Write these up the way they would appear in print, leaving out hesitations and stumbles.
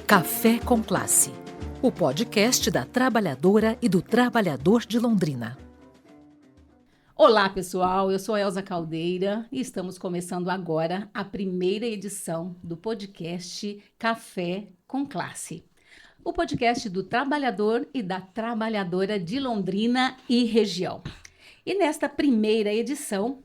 Café com Classe, o podcast da trabalhadora e do trabalhador de Londrina. Olá, pessoal, eu sou Elza Caldeira e estamos começando agora a primeira edição do podcast Café com Classe. O podcast do trabalhador e da trabalhadora de Londrina e região. E nesta primeira edição,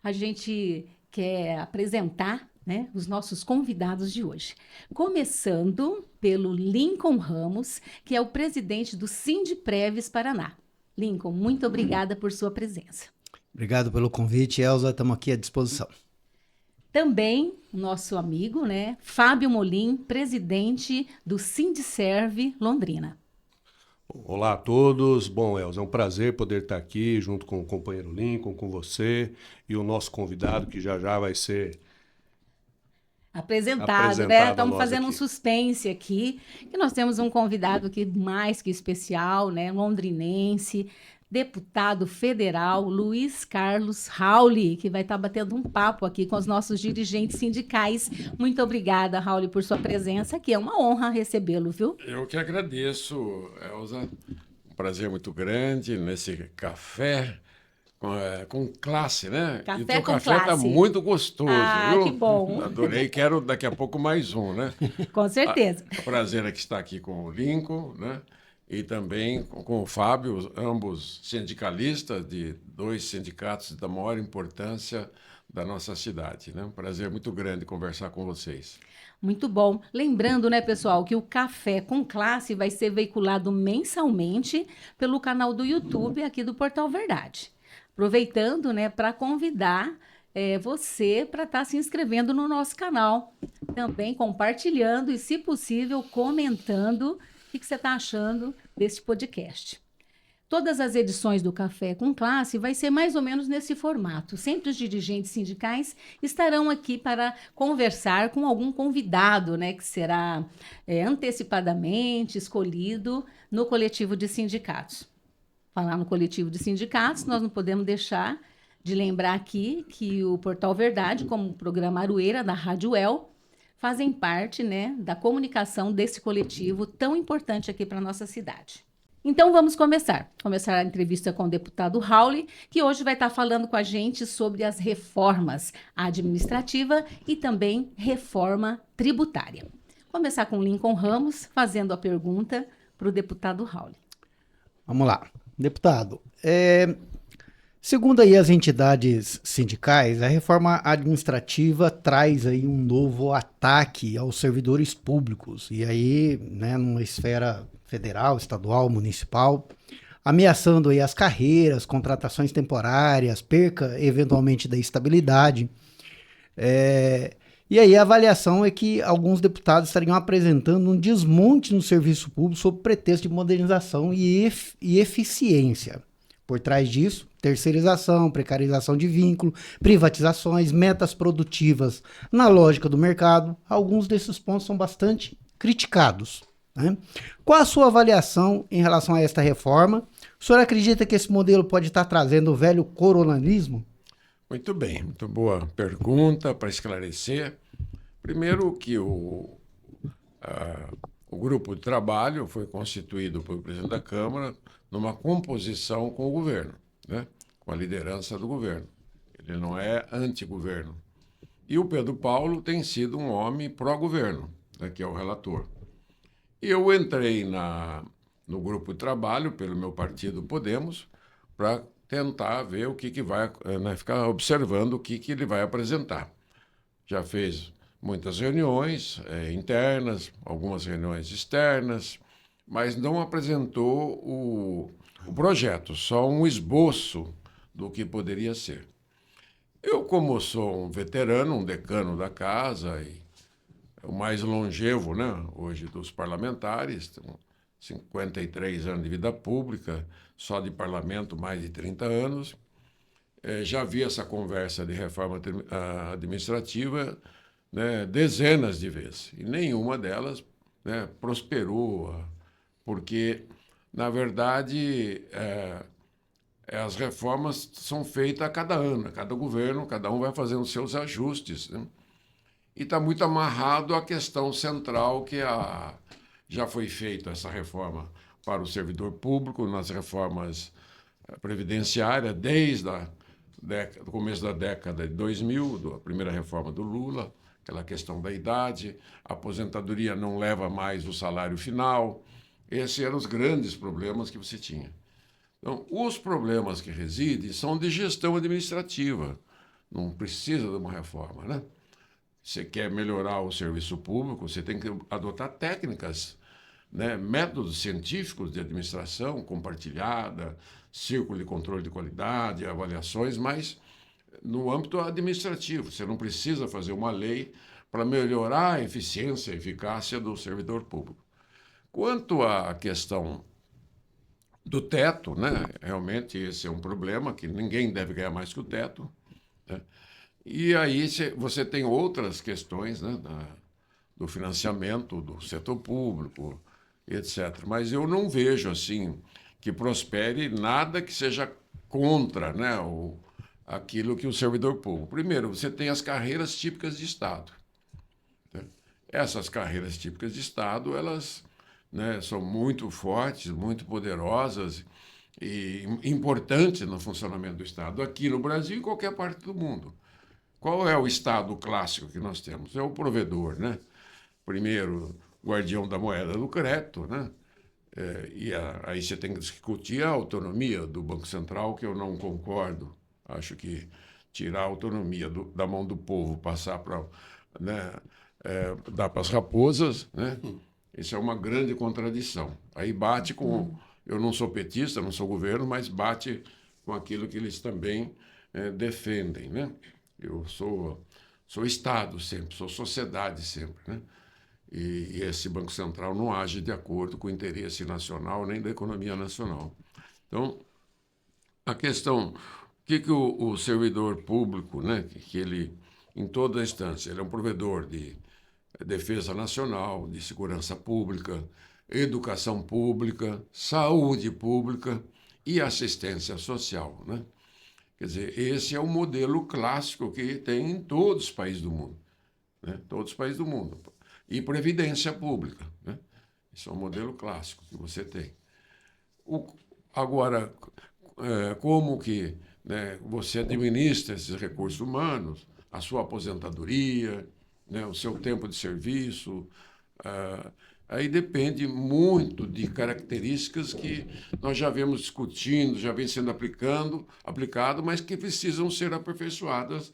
a gente quer apresentar, os nossos convidados de hoje. Começando pelo Lincoln Ramos, que é o presidente do Sindpreves Paraná. Lincoln, muito obrigada por sua presença. Obrigado pelo convite, Elza, estamos aqui à disposição. Também o nosso amigo, Fábio Molim, presidente do Sindserve Londrina. Olá a todos. Bom, Elza, é um prazer poder estar aqui junto com o companheiro Lincoln, com você e o nosso convidado que já vai ser apresentado, Estamos fazendo um suspense aqui, que nós temos um convidado aqui mais que especial, londrinense, deputado federal Luiz Carlos Rauli, que vai estar batendo um papo aqui com os nossos dirigentes sindicais. Muito obrigada, Rauli, por sua presença aqui. É uma honra recebê-lo, viu? Eu que agradeço, Elza. Um prazer muito grande nesse café com classe, né? Café e o teu com café classe. Tá muito gostoso, viu? Que bom. Adorei, quero daqui a pouco mais um, né? Com certeza. Prazer é que está aqui com o Lincoln, né? E também com o Fábio, ambos sindicalistas de dois sindicatos da maior importância da nossa cidade, né? Um prazer muito grande conversar com vocês. Muito bom. Lembrando, pessoal, que o Café com Classe vai ser veiculado mensalmente pelo canal do YouTube aqui do Portal Verdade. Aproveitando, para convidar você para estar se inscrevendo no nosso canal. Também compartilhando e, se possível, comentando o que você está achando desse podcast. Todas as edições do Café com Classe vai ser mais ou menos nesse formato. Sempre os dirigentes sindicais estarão aqui para conversar com algum convidado, que será antecipadamente escolhido no coletivo de sindicatos. Falar no coletivo de sindicatos, nós não podemos deixar de lembrar aqui que o Portal Verdade, como o programa Aroeira da Rádio El, fazem parte, da comunicação desse coletivo tão importante aqui para a nossa cidade. Então, vamos começar a entrevista com o deputado Rauli, que hoje vai estar falando com a gente sobre as reformas administrativa e também reforma tributária. Começar com o Lincoln Ramos, fazendo a pergunta para o deputado Rauli. Vamos lá. Deputado, segundo aí as entidades sindicais, a reforma administrativa traz aí um novo ataque aos servidores públicos, e aí, numa esfera federal, estadual, municipal, ameaçando aí as carreiras, contratações temporárias, perca eventualmente da estabilidade. E aí a avaliação é que alguns deputados estariam apresentando um desmonte no serviço público sob pretexto de modernização e eficiência. Por trás disso, terceirização, precarização de vínculo, privatizações, metas produtivas na lógica do mercado. Alguns desses pontos são bastante criticados. Qual a sua avaliação em relação a esta reforma? O senhor acredita que esse modelo pode estar trazendo o velho coronelismo? Muito bem, muito boa pergunta para esclarecer. Primeiro que o grupo de trabalho foi constituído pelo presidente da Câmara numa composição com o governo, com a liderança do governo. Ele não é anti-governo. E o Pedro Paulo tem sido um homem pró-governo, que é o relator. Eu entrei no grupo de trabalho pelo meu partido Podemos para tentar ver o que vai, ficar observando o que ele vai apresentar. Já fez muitas reuniões internas, algumas reuniões externas, mas não apresentou o projeto, só um esboço do que poderia ser. Eu, como sou um veterano, um decano da casa, e o mais longevo, hoje dos parlamentares, 53 anos de vida pública, só de parlamento mais de 30 anos. Já vi essa conversa de reforma administrativa dezenas de vezes, e nenhuma delas prosperou, porque, na verdade, as reformas são feitas a cada ano, a cada governo, cada um vai fazendo seus ajustes. e está muito amarrado à questão central já foi feita essa reforma para o servidor público, nas reformas previdenciárias, desde o começo da década de 2000, a primeira reforma do Lula, aquela questão da idade, a aposentadoria não leva mais o salário final. Esses eram os grandes problemas que você tinha. Então, os problemas que residem são de gestão administrativa. Não precisa de uma reforma, né? Você quer melhorar o serviço público, você tem que adotar técnicas, né? Métodos científicos de administração compartilhada, círculo de controle de qualidade, avaliações, mas no âmbito administrativo. Você não precisa fazer uma lei para melhorar a eficiência e eficácia do servidor público. Quanto à questão do teto, né? Realmente esse é um problema, que ninguém deve ganhar mais que o teto, né? E aí você tem outras questões, né? Do financiamento do setor público, etc. Mas eu não vejo assim que prospere nada que seja contra, né, aquilo que o servidor público. Primeiro, você tem as carreiras típicas de Estado, né? Essas carreiras típicas de Estado, elas, né, são muito fortes, muito poderosas e importantes no funcionamento do Estado, aqui no Brasil e em qualquer parte do mundo. Qual é o Estado clássico que nós temos? É o provedor, né? Primeiro, guardião da moeda do crédito, né? Aí você tem que discutir a autonomia do Banco Central, que eu não concordo. Acho que tirar a autonomia da mão do povo, passar para, né, dar para as raposas, né? Isso é uma grande contradição. Aí bate com... Eu não sou petista, não sou governo, mas bate com aquilo que eles também defendem, né? Eu sou Estado sempre, sou sociedade sempre, né? E esse Banco Central não age de acordo com o interesse nacional nem da economia nacional. Então, a questão, o que o servidor público, né, que ele, em toda instância, ele é um provedor de defesa nacional, de segurança pública, educação pública, saúde pública e assistência social, né? Quer dizer, esse é o modelo clássico que tem em todos os países do mundo, né? Todos os países do mundo. E previdência pública, né? Isso é um modelo clássico que você tem. Agora, como que, né, você administra esses recursos humanos, a sua aposentadoria, né, o seu tempo de serviço, aí depende muito de características que nós já vemos discutindo, já vem sendo aplicado, mas que precisam ser aperfeiçoadas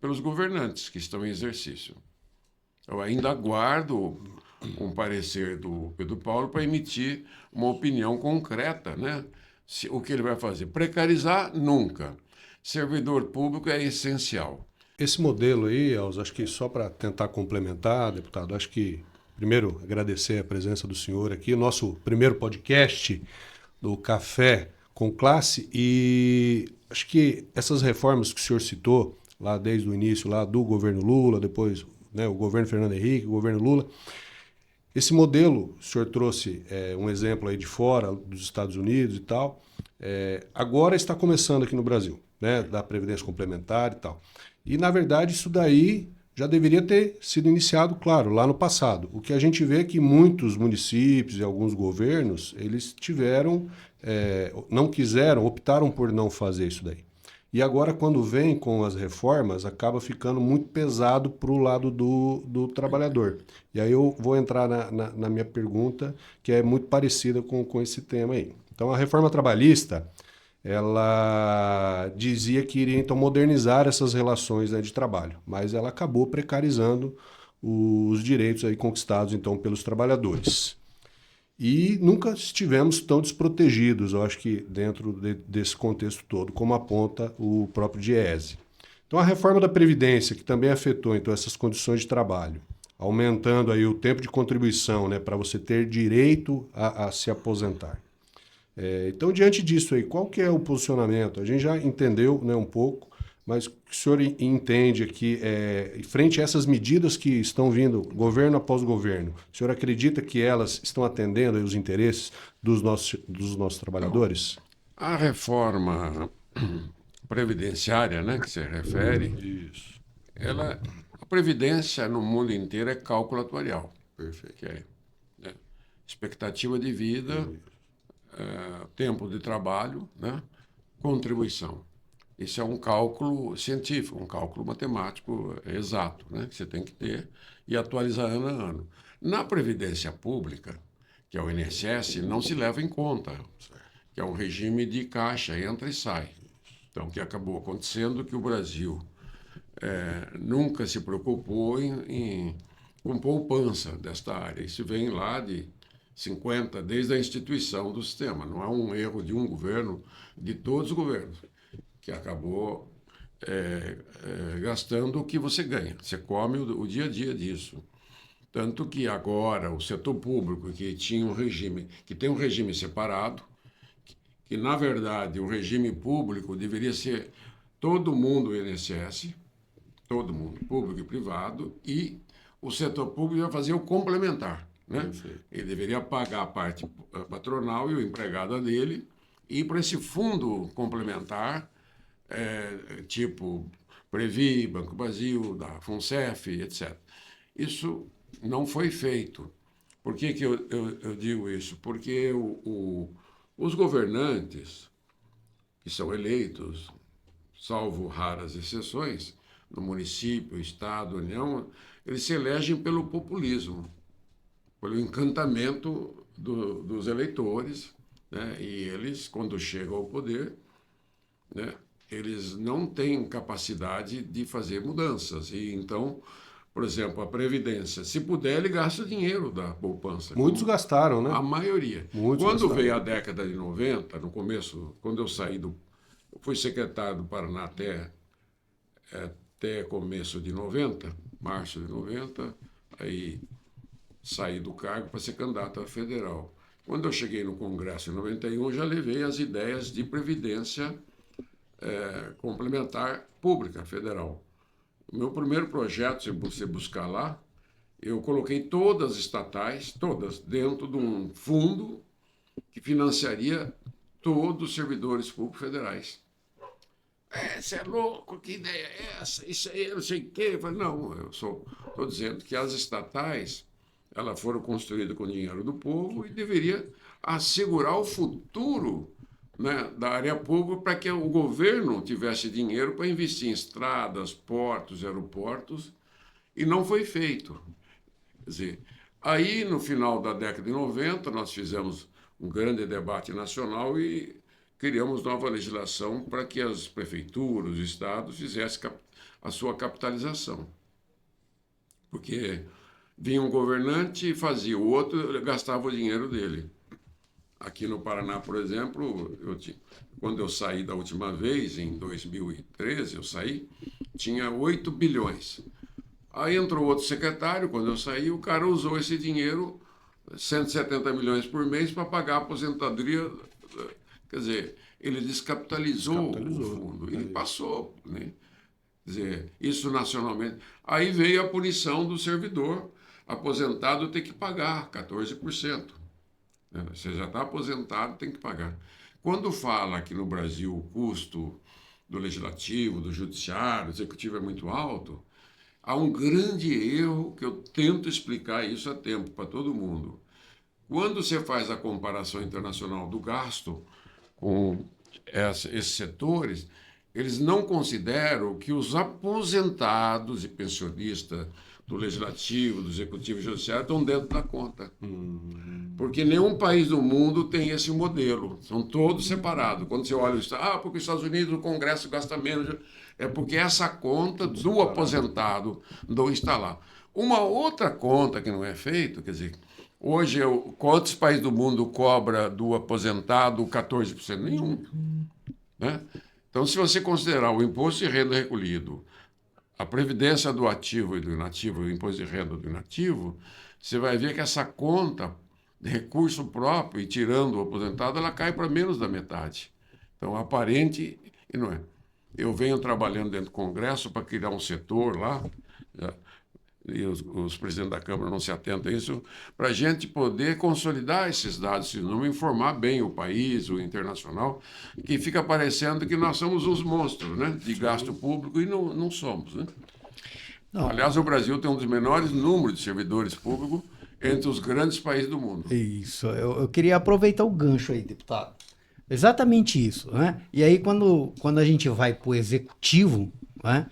pelos governantes que estão em exercício. Eu ainda aguardo um parecer do Pedro Paulo para emitir uma opinião concreta, né? O que ele vai fazer? Precarizar? Nunca. Servidor público é essencial. Esse modelo aí, Elza, acho que só para tentar complementar, deputado, acho que, primeiro, agradecer a presença do senhor aqui, nosso primeiro podcast do Café com Classe, e acho que essas reformas que o senhor citou, lá desde o início, lá do governo Lula, depois, né, o governo Fernando Henrique, o governo Lula, esse modelo, o senhor trouxe um exemplo aí de fora, dos Estados Unidos e tal, agora está começando aqui no Brasil, né, da Previdência Complementar e tal. E, na verdade, isso daí já deveria ter sido iniciado, claro, lá no passado. O que a gente vê é que muitos municípios e alguns governos, eles tiveram, não quiseram, optaram por não fazer isso daí. E agora, quando vem com as reformas, acaba ficando muito pesado para o lado do trabalhador. E aí eu vou entrar na minha pergunta, que é muito parecida com esse tema aí. Então, a reforma trabalhista, ela dizia que iria, então, modernizar essas relações, né, de trabalho, mas ela acabou precarizando os direitos aí conquistados, então, pelos trabalhadores. E nunca estivemos tão desprotegidos, eu acho que dentro desse contexto todo, como aponta o próprio Diese. Então, a reforma da Previdência, que também afetou, então, essas condições de trabalho, aumentando aí o tempo de contribuição, né, para você ter direito a se aposentar. Então, diante disso aí, qual que é o posicionamento? A gente já entendeu, né, um pouco, mas o que o senhor entende aqui, frente a essas medidas que estão vindo, governo após governo, o senhor acredita que elas estão atendendo aí os interesses dos nossos trabalhadores? A reforma previdenciária, né, que se refere, Isso. ela, a previdência no mundo inteiro é cálculo atuarial, Perfeito. que é, né, expectativa de vida, tempo de trabalho, né, contribuição. Isso é um cálculo científico, um cálculo matemático exato, né, que você tem que ter e atualizar ano a ano. Na Previdência Pública, que é o INSS, não se leva em conta, que é um regime de caixa, entra e sai. Então, o que acabou acontecendo é que o Brasil nunca se preocupou com poupança desta área. Isso vem lá de 50, desde a instituição do sistema. Não é um erro de um governo, de todos os governos, que acabou gastando o que você ganha. Você come o dia a dia disso. Tanto que agora o setor público, que tinha que tem um regime separado, que na verdade o regime público deveria ser todo mundo o INSS, todo mundo, público e privado, e o setor público ia fazer o complementar, né? Ele deveria pagar a parte patronal e o empregado dele, e ir para esse fundo complementar, tipo Previ, Banco Brasil, da FUNCEF, etc. Isso não foi feito. Por que eu digo isso? Porque os governantes, que são eleitos, salvo raras exceções, no município, estado, União, eles se elegem pelo populismo, pelo encantamento dos eleitores, né? E eles, quando chegam ao poder, né, eles não têm capacidade de fazer mudanças. E então, por exemplo, a Previdência, se puder, ele gasta o dinheiro da poupança. Muitos gastaram, né? A maioria. Muitos Quando gastaram. veio a década de 90, no começo, quando eu saí eu fui secretário do Paraná até começo de 90, março de 90, aí saí do cargo para ser candidato a federal. Quando eu cheguei no Congresso em 91, já levei as ideias de previdência complementar pública federal. O meu primeiro projeto, se você buscar lá, eu coloquei todas as estatais, todas, dentro de um fundo que financiaria todos os servidores públicos federais. Você é louco, que ideia é essa? Isso aí, eu não sei o quê. Eu falei, não, eu estou dizendo que as estatais, elas foram construídas com dinheiro do povo e deveria assegurar o futuro, né, da área pública para que o governo tivesse dinheiro para investir em estradas, portos, aeroportos, e não foi feito. Quer dizer, aí, no final da década de 90, nós fizemos um grande debate nacional e criamos nova legislação para que as prefeituras, os estados, fizessem a sua capitalização. Porque vinha um governante, fazia o outro, gastava o dinheiro dele. Aqui no Paraná, por exemplo, quando eu saí da última vez, em 2013, eu saí, tinha 8 bilhões. Aí entrou outro secretário, quando eu saí, o cara usou esse dinheiro, 170 milhões por mês, para pagar a aposentadoria. Quer dizer, ele descapitalizou o fundo, ele passou, né? Quer dizer, isso nacionalmente. Aí veio a punição do servidor aposentado ter que pagar 14%. Você já está aposentado, tem que pagar. Quando fala que no Brasil o custo do legislativo, do judiciário, do executivo é muito alto, há um grande erro que eu tento explicar isso a tempo para todo mundo. Quando você faz a comparação internacional do gasto com esses setores, eles não consideram que os aposentados e pensionistas do Legislativo, do Executivo e do Judiciário estão dentro da conta. Porque nenhum país do mundo tem esse modelo. São todos separados. Quando você olha, porque os Estados Unidos, o Congresso gasta menos. É porque essa conta do aposentado não está lá. Uma outra conta que não é feita, quer dizer, hoje, quantos países do mundo cobra do aposentado 14%? Nenhum. Né? Então, se você considerar o imposto de renda recolhido, a previdência do ativo e do inativo, o imposto de renda do inativo, você vai ver que essa conta de recurso próprio, e tirando o aposentado, ela cai para menos da metade. Então, aparente e não é. Eu venho trabalhando dentro do Congresso para criar um setor lá, e os presidentes da Câmara não se atentam a isso, para a gente poder consolidar esses dados, esses números, informar bem o país, o internacional, que fica parecendo que nós somos os monstros, né, de gasto público, e não somos. Né? Não. Aliás, o Brasil tem um dos menores números de servidores públicos entre os grandes países do mundo. Isso, eu queria aproveitar o gancho aí, deputado. Exatamente isso, né? E aí, quando a gente vai para o executivo, né,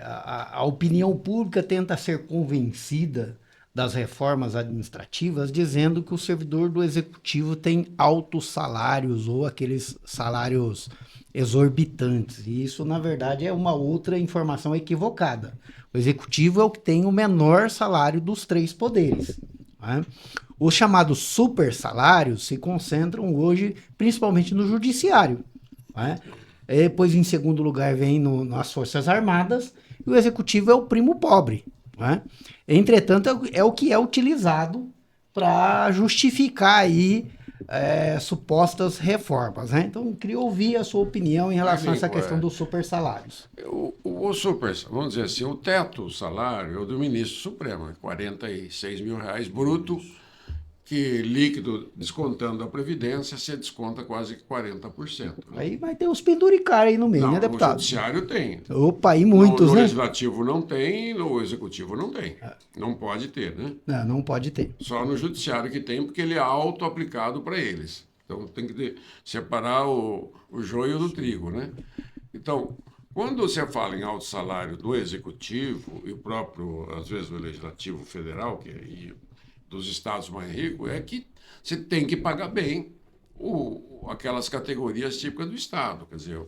a opinião pública tenta ser convencida das reformas administrativas, dizendo que o servidor do executivo tem altos salários ou aqueles salários exorbitantes. E isso, na verdade, é uma outra informação equivocada. O executivo é o que tem o menor salário dos 3 poderes, né? Os chamados super salários se concentram hoje principalmente no judiciário, né? Depois, em segundo lugar, vem nas Forças Armadas, e o executivo é o primo pobre, né? Entretanto, é o que é utilizado para justificar aí supostas reformas, né? Então, eu queria ouvir a sua opinião em relação a essa questão dos super salários. O super, vamos dizer assim, o teto salário é o do ministro Supremo, R$46 mil bruto, que líquido, descontando a Previdência, você desconta quase que 40%. Né? Aí vai ter os penduricários aí no meio, Não, né, deputado? no judiciário tem. Opa, e muitos, no né? legislativo não tem, no executivo não tem. Não pode ter, né? Não pode ter. Só no judiciário que tem, porque ele é auto-aplicado para eles. Então tem que separar o joio do trigo, né? Então, quando você fala em alto salário do executivo e o próprio, às vezes, o legislativo federal, que é dos estados mais ricos, é que você tem que pagar bem aquelas categorias típicas do estado, quer dizer,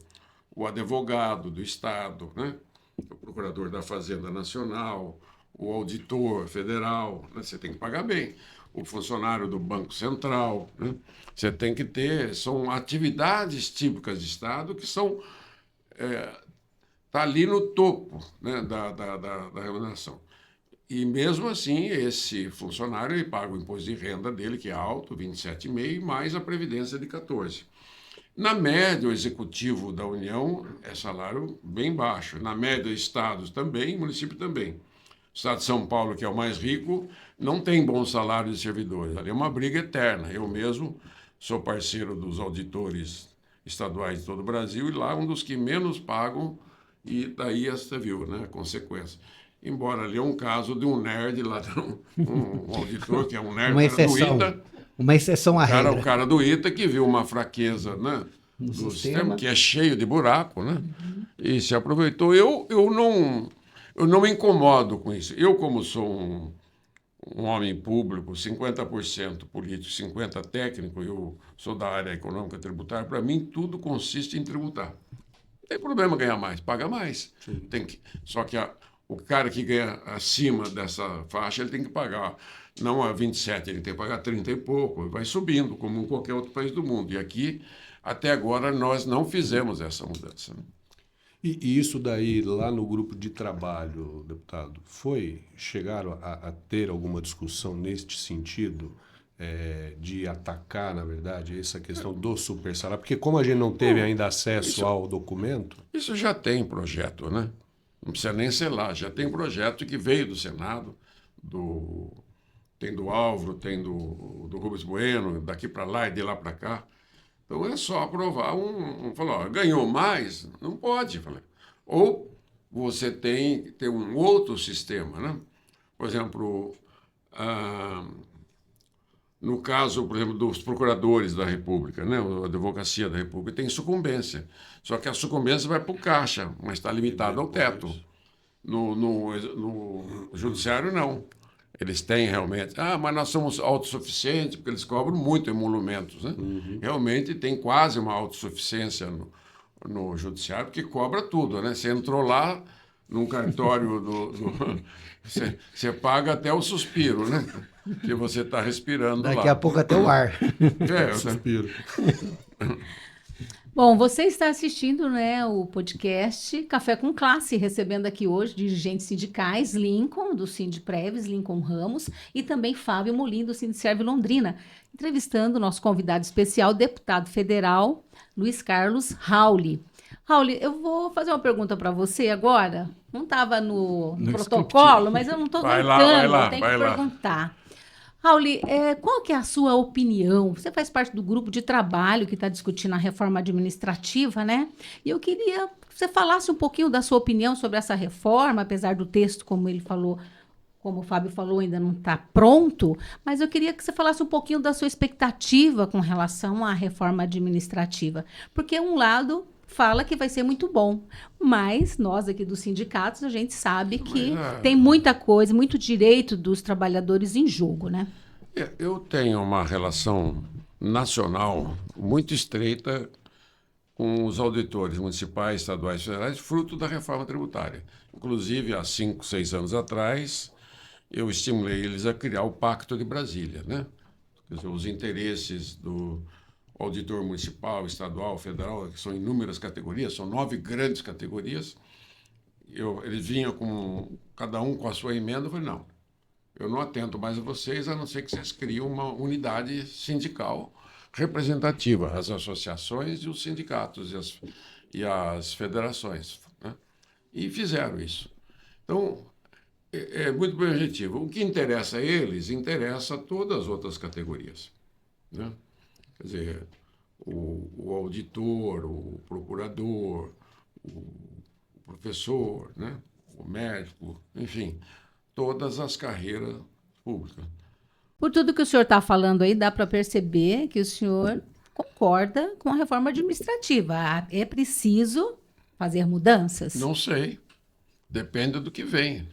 o advogado do estado, né? O procurador da Fazenda Nacional, o auditor federal, né? Você tem que pagar bem. O funcionário do Banco Central, né? Você tem que ter, são atividades típicas de estado que são tá ali no topo, né, da remuneração. E mesmo assim, esse funcionário ele paga o imposto de renda dele, que é alto, 27,5%, mais a Previdência de 14%. Na média, o executivo da União é salário bem baixo. Na média, estados também, município também. O estado de São Paulo, que é o mais rico, não tem bom salário de servidores. Ali é uma briga eterna. Eu mesmo sou parceiro dos auditores estaduais de todo o Brasil e lá um dos que menos pagam, e daí você viu, né, a consequência. Embora ali é um caso de um nerd lá, um auditor que é um nerd, Uma exceção, do ITA. uma exceção à regra. O cara do ITA que viu uma fraqueza, né, do sistema, que é cheio de buraco, né, e se aproveitou. Eu não me incomodo com isso. Eu, como sou um homem público, 50% político, 50% técnico, eu sou da área econômica tributária, para mim tudo consiste em tributar. Não tem problema ganhar mais, paga mais. Só que o cara que ganha acima dessa faixa, ele tem que pagar, não a 27, ele tem que pagar 30 e pouco, vai subindo, como em qualquer outro país do mundo. E aqui, até agora, nós não fizemos essa mudança. Né? E isso daí, lá no grupo de trabalho, deputado, chegaram a ter alguma discussão neste sentido, de atacar, na verdade, essa questão do super salário? Porque como a gente não teve ainda acesso ao documento... Isso já tem projeto, né? Não precisa nem ser lá, já tem projeto que veio do Senado, tem do Álvaro, tem do Rubens Bueno, daqui para lá e de lá para cá. Então é só aprovar falar, ganhou mais? Não pode. Falei. Ou você tem que ter um outro sistema, né? Por exemplo, no caso, por exemplo, dos procuradores da República, né? A Advocacia da República tem sucumbência. Só que a sucumbência vai para o caixa, mas está limitada ao teto. No judiciário, não. Eles têm realmente... mas nós somos autossuficientes, porque eles cobram muito emolumentos, né? Realmente tem quase uma autossuficiência no judiciário, porque cobra tudo, né? Você entrou lá num cartório você paga até o suspiro, né? Que você está respirando lá. Daqui a pouco até o ar. Suspiro. Bom, você está assistindo, né, o podcast Café com Classe, recebendo aqui hoje dirigentes sindicais, Lincoln, do Sindpreves, Lincoln Ramos, e também Fábio Molim, do Sindserv Londrina, entrevistando o nosso convidado especial, deputado federal, Luiz Carlos Rauli. Rauli, eu vou fazer uma pergunta para você agora. Não estava no protocolo, mas eu não estou aguentando, eu tenho que perguntar. Rauli, qual que é a sua opinião? Você faz parte do grupo de trabalho que está discutindo a reforma administrativa, né? E eu queria que você falasse um pouquinho da sua opinião sobre essa reforma, apesar do texto, como ele falou, como o Fábio falou, ainda não está pronto, mas eu queria que você falasse um pouquinho da sua expectativa com relação à reforma administrativa. Porque um lado fala que vai ser muito bom, mas nós aqui dos sindicatos, a gente sabe que tem muita coisa, muito direito dos trabalhadores em jogo, né? Eu tenho uma relação nacional muito estreita com os auditores municipais, estaduais e federais, fruto da reforma tributária. Inclusive, há 5, 6 anos atrás, eu estimulei eles a criar o Pacto de Brasília, né? Quer dizer, os interesses do auditor municipal, estadual, federal, que são inúmeras categorias, são 9 grandes categorias. Eles vinham cada um com a sua emenda. Eu falei, não, eu não atendo mais a vocês, a não ser que vocês criem uma unidade sindical representativa, as associações e os sindicatos e as federações, né? E fizeram isso. Então, é muito bem objetivo. O que interessa a eles, interessa a todas as outras categorias, né? Quer dizer, o auditor, o procurador, o professor, né? O médico, enfim, todas as carreiras públicas. Por tudo que o senhor está falando aí, dá para perceber que o senhor concorda com a reforma administrativa. É preciso fazer mudanças? Não sei. Depende do que vem.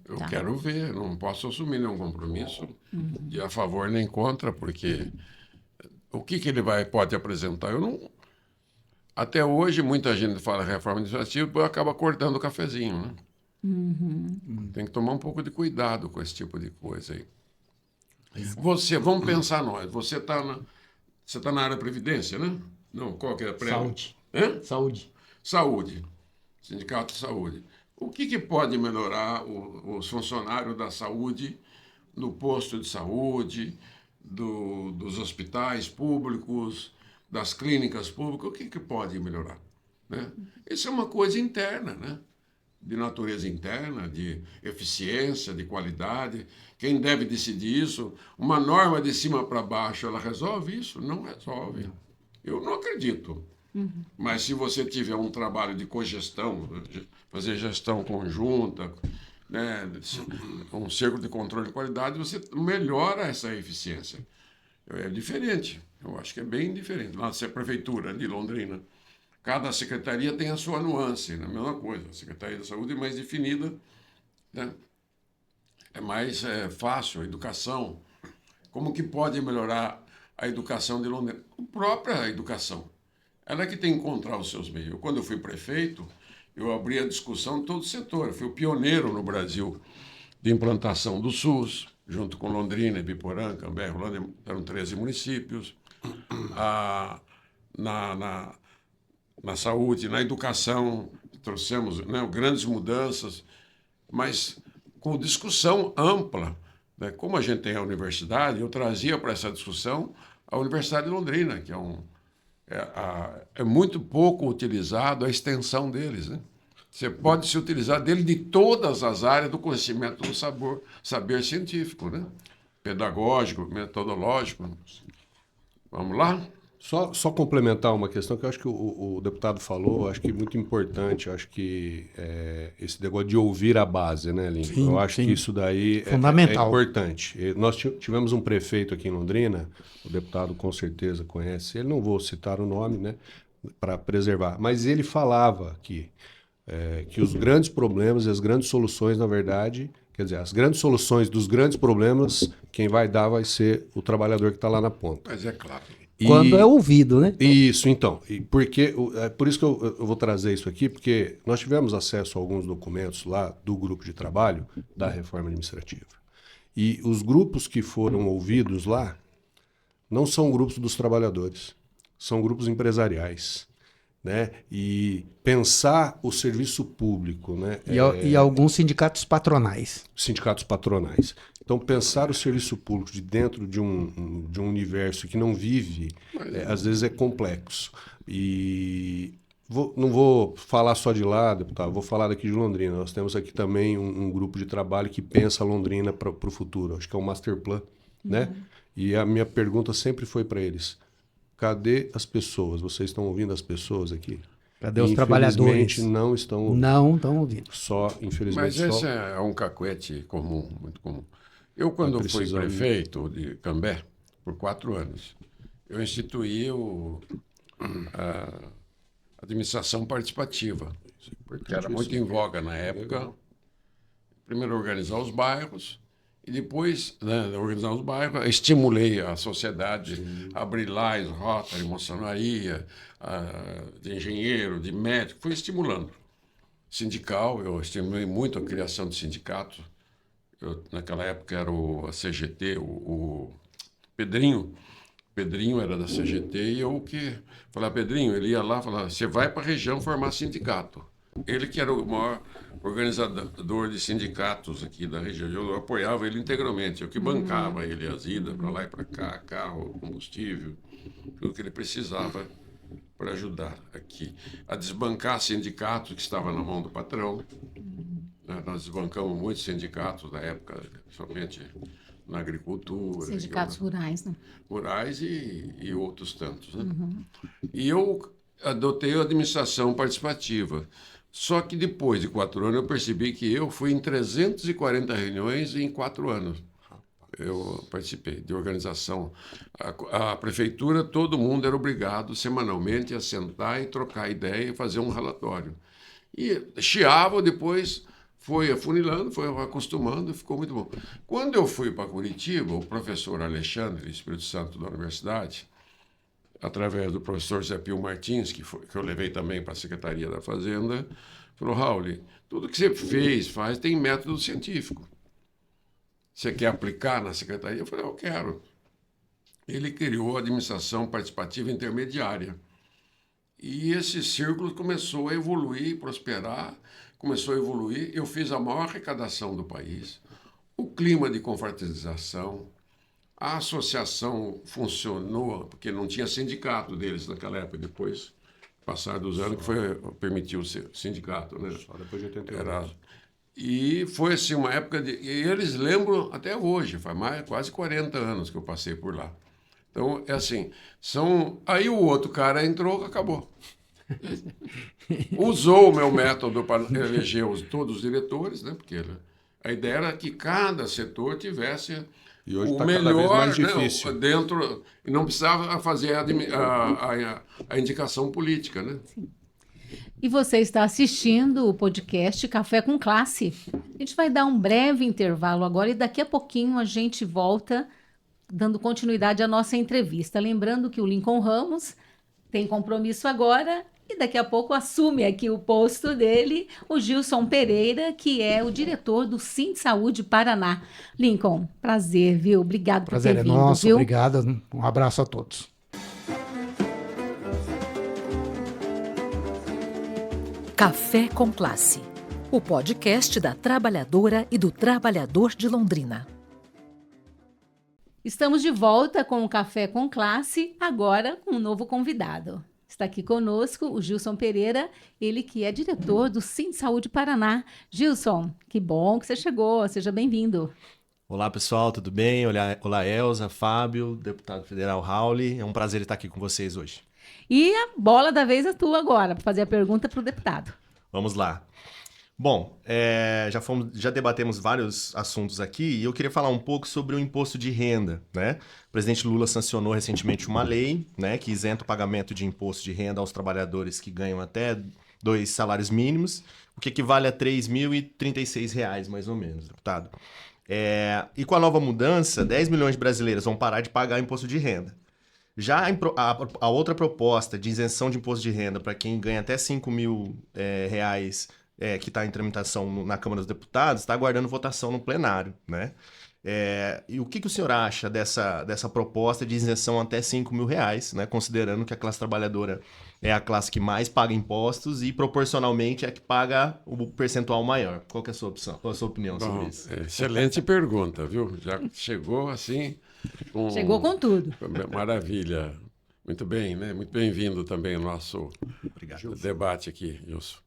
Eu Tá. quero ver, não posso assumir nenhum compromisso de a favor nem contra, porque o que ele pode apresentar? Eu não. Até hoje, muita gente fala reforma administrativa e depois acaba cortando o cafezinho, né? Tem que tomar um pouco de cuidado com esse tipo de coisa aí. Vamos pensar nós, você está na área da Previdência, né? Não, qual que é a Saúde. Hã? Saúde. Saúde, Sindicato de Saúde. O que pode melhorar os funcionários da saúde no posto de saúde, dos hospitais públicos, das clínicas públicas? O que pode melhorar, né? Isso é uma coisa interna, né? De natureza interna, de eficiência, de qualidade. Quem deve decidir isso? Uma norma de cima para baixo, ela resolve isso? Não resolve. Eu não acredito. Mas se você tiver um trabalho de cogestão, fazer gestão conjunta, né, um cerco de controle de qualidade, você melhora essa eficiência. É diferente. Eu acho que é bem diferente. Nossa, a Prefeitura de Londrina, cada secretaria tem a sua nuance, né? A mesma coisa. A Secretaria da Saúde é mais definida, né? É mais fácil a educação. Como que pode melhorar a educação de Londrina? A própria educação. Ela é que tem que encontrar os seus meios. Quando eu fui prefeito, eu abri a discussão de todo o setor. Eu fui o pioneiro no Brasil de implantação do SUS, junto com Londrina, Ibiporã, Cambé, Rolândia, eram 13 municípios. Na saúde, na educação, trouxemos, né, grandes mudanças, mas com discussão ampla, né? Como a gente tem a universidade, eu trazia para essa discussão a Universidade de Londrina, que é muito pouco utilizado a extensão deles, né? Você pode se utilizar dele de todas as áreas do conhecimento do saber científico, né? Pedagógico, metodológico. Vamos lá? Só complementar uma questão que eu acho que o deputado falou, eu acho que é muito importante, eu acho que esse negócio de ouvir a base, né, Lino? Sim, eu acho sim. que isso daí Fundamental. é importante. Nós tivemos um prefeito aqui em Londrina, o deputado com certeza conhece ele, não vou citar o nome, né, para preservar, mas ele falava que os grandes problemas e as grandes soluções, na verdade, quer dizer, as grandes soluções dos grandes problemas, quem vai dar vai ser o trabalhador que está lá na ponta. Mas é claro. Quando é ouvido, né? Isso, então. Por isso que eu vou trazer isso aqui, porque nós tivemos acesso a alguns documentos lá do grupo de trabalho da reforma administrativa. E os grupos que foram ouvidos lá não são grupos dos trabalhadores, são grupos empresariais, né? E pensar o serviço público, né? E alguns sindicatos patronais. Sindicatos patronais. Então, pensar o serviço público de dentro de um universo que não vive, às vezes é complexo. E Não vou falar só de lá, deputado, vou falar daqui de Londrina. Nós temos aqui também um grupo de trabalho que pensa Londrina para o futuro. Acho que é o Master Plan, né? E a minha pergunta sempre foi para eles: cadê as pessoas? Vocês estão ouvindo as pessoas aqui? Cadê os trabalhadores? Infelizmente não estão ouvindo. Não estão ouvindo. Só, infelizmente, Mas só... esse é um cacuete comum, muito comum. Eu, quando fui prefeito de Cambé, por 4 anos, eu instituí a administração participativa, que era muito em voga na época. Primeiro, organizar os bairros, e depois, né, organizar os bairros, estimulei a sociedade, abrir lais, Rotary, maçonaria, de engenheiro, de médico, fui estimulando. Sindical, eu estimulei muito a criação de sindicatos. Naquela época era a CGT, o Pedrinho. Pedrinho era da CGT e eu que falava, Pedrinho, ele ia lá e falava, você vai para a região formar sindicato. Ele que era o maior organizador de sindicatos aqui da região. Eu apoiava ele integralmente, eu que bancava ele as idas para lá e para cá, carro, combustível, tudo que ele precisava para ajudar aqui. A desbancar sindicatos que estavam na mão do patrão. Nós desbancamos muitos sindicatos na época, somente na agricultura. Sindicatos rurais, né? Rurais e outros tantos. Né? E eu adotei a administração participativa. Só que depois de 4 anos eu percebi que eu fui em 340 reuniões em 4 anos. Eu participei de organização. A prefeitura, todo mundo era obrigado semanalmente a sentar e trocar ideia e fazer um relatório. E chiava, depois foi afunilando, foi acostumando, ficou muito bom. Quando eu fui para Curitiba, o professor Alexandre, Espírito Santo da Universidade, através do professor Zé Pio Martins, que eu levei também para a Secretaria da Fazenda, falou, Raul, tudo que você faz, tem método científico. Você quer aplicar na Secretaria? Eu falei, eu quero. Ele criou a administração participativa intermediária. E esse círculo começou a evoluir, prosperar, começou a evoluir. Eu fiz a maior arrecadação do país, o clima de confraternização, a associação funcionou, porque não tinha sindicato deles naquela época, depois, passar dos anos, que permitiu ser sindicato. Né? Só depois de 88. E foi assim, uma época de... E eles lembram até hoje, faz quase 40 anos que eu passei por lá. Então, é assim, aí o outro cara entrou, acabou. Usou o meu método para eleger todos os diretores, né? Porque a ideia era que cada setor tivesse e hoje o tá melhor, cada vez mais difícil. né, dentro, e não precisava fazer a indicação política, né? Sim. E você está assistindo o podcast Café com Classe. A gente vai dar um breve intervalo agora e daqui a pouquinho a gente volta dando continuidade à nossa entrevista. Lembrando que o Lincoln Ramos tem compromisso agora e daqui a pouco assume aqui o posto dele o Gilson Pereira, que é o diretor do Sindsaúde Paraná. Lincoln, prazer, viu? Obrigado por ter vindo, Prazer é nosso, viu? obrigado. Um abraço a todos. Café com Classe, o podcast da trabalhadora e do trabalhador de Londrina. Estamos de volta com o Café com Classe, agora com um novo convidado. Está aqui conosco o Gilson Pereira, ele que é diretor do Sindsaúde Paraná. Gilson, que bom que você chegou, seja bem-vindo. Olá pessoal, tudo bem? Olá Elza, Fábio, deputado federal Raul, é um prazer estar aqui com vocês hoje. E a bola da vez é tua agora, para fazer a pergunta para o deputado. Vamos lá. Bom, já debatemos vários assuntos aqui e eu queria falar um pouco sobre o imposto de renda, né? O presidente Lula sancionou recentemente uma lei, né, que isenta o pagamento de imposto de renda aos trabalhadores que ganham até 2 salários mínimos, o que equivale a R$ 3.036, mais ou menos, deputado. E com a nova mudança, 10 milhões de brasileiros vão parar de pagar imposto de renda. Já a outra proposta de isenção de imposto de renda para quem ganha até R$5.000 que está em tramitação na Câmara dos Deputados, está aguardando votação no plenário, né? E o que o senhor acha dessa proposta de isenção até R$5.000, né? Considerando que a classe trabalhadora é a classe que mais paga impostos e proporcionalmente é a que paga o percentual maior. Qual que é a sua opinião sobre isso? Excelente pergunta, viu? Já chegou assim... Chegou com tudo. Maravilha. Muito bem, né? Muito bem-vindo também ao nosso Obrigado. debate aqui, Gilson.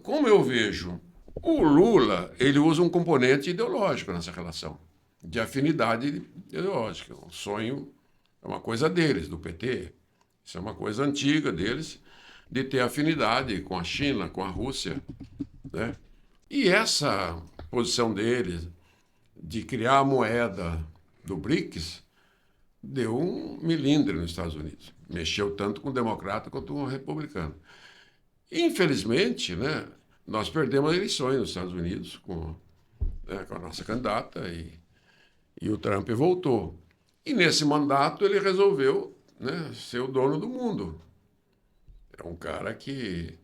Como eu vejo, o Lula, ele usa um componente ideológico nessa relação, de afinidade ideológica. O sonho é uma coisa deles, do PT. Isso é uma coisa antiga deles, de ter afinidade com a China, com a Rússia, né? E essa posição deles de criar a moeda do BRICS deu um milindre nos Estados Unidos. Mexeu tanto com o democrata quanto com o republicano. Infelizmente, né, nós perdemos eleições nos Estados Unidos com a nossa candidata e o Trump voltou. E nesse mandato ele resolveu, né, ser o dono do mundo. É um cara que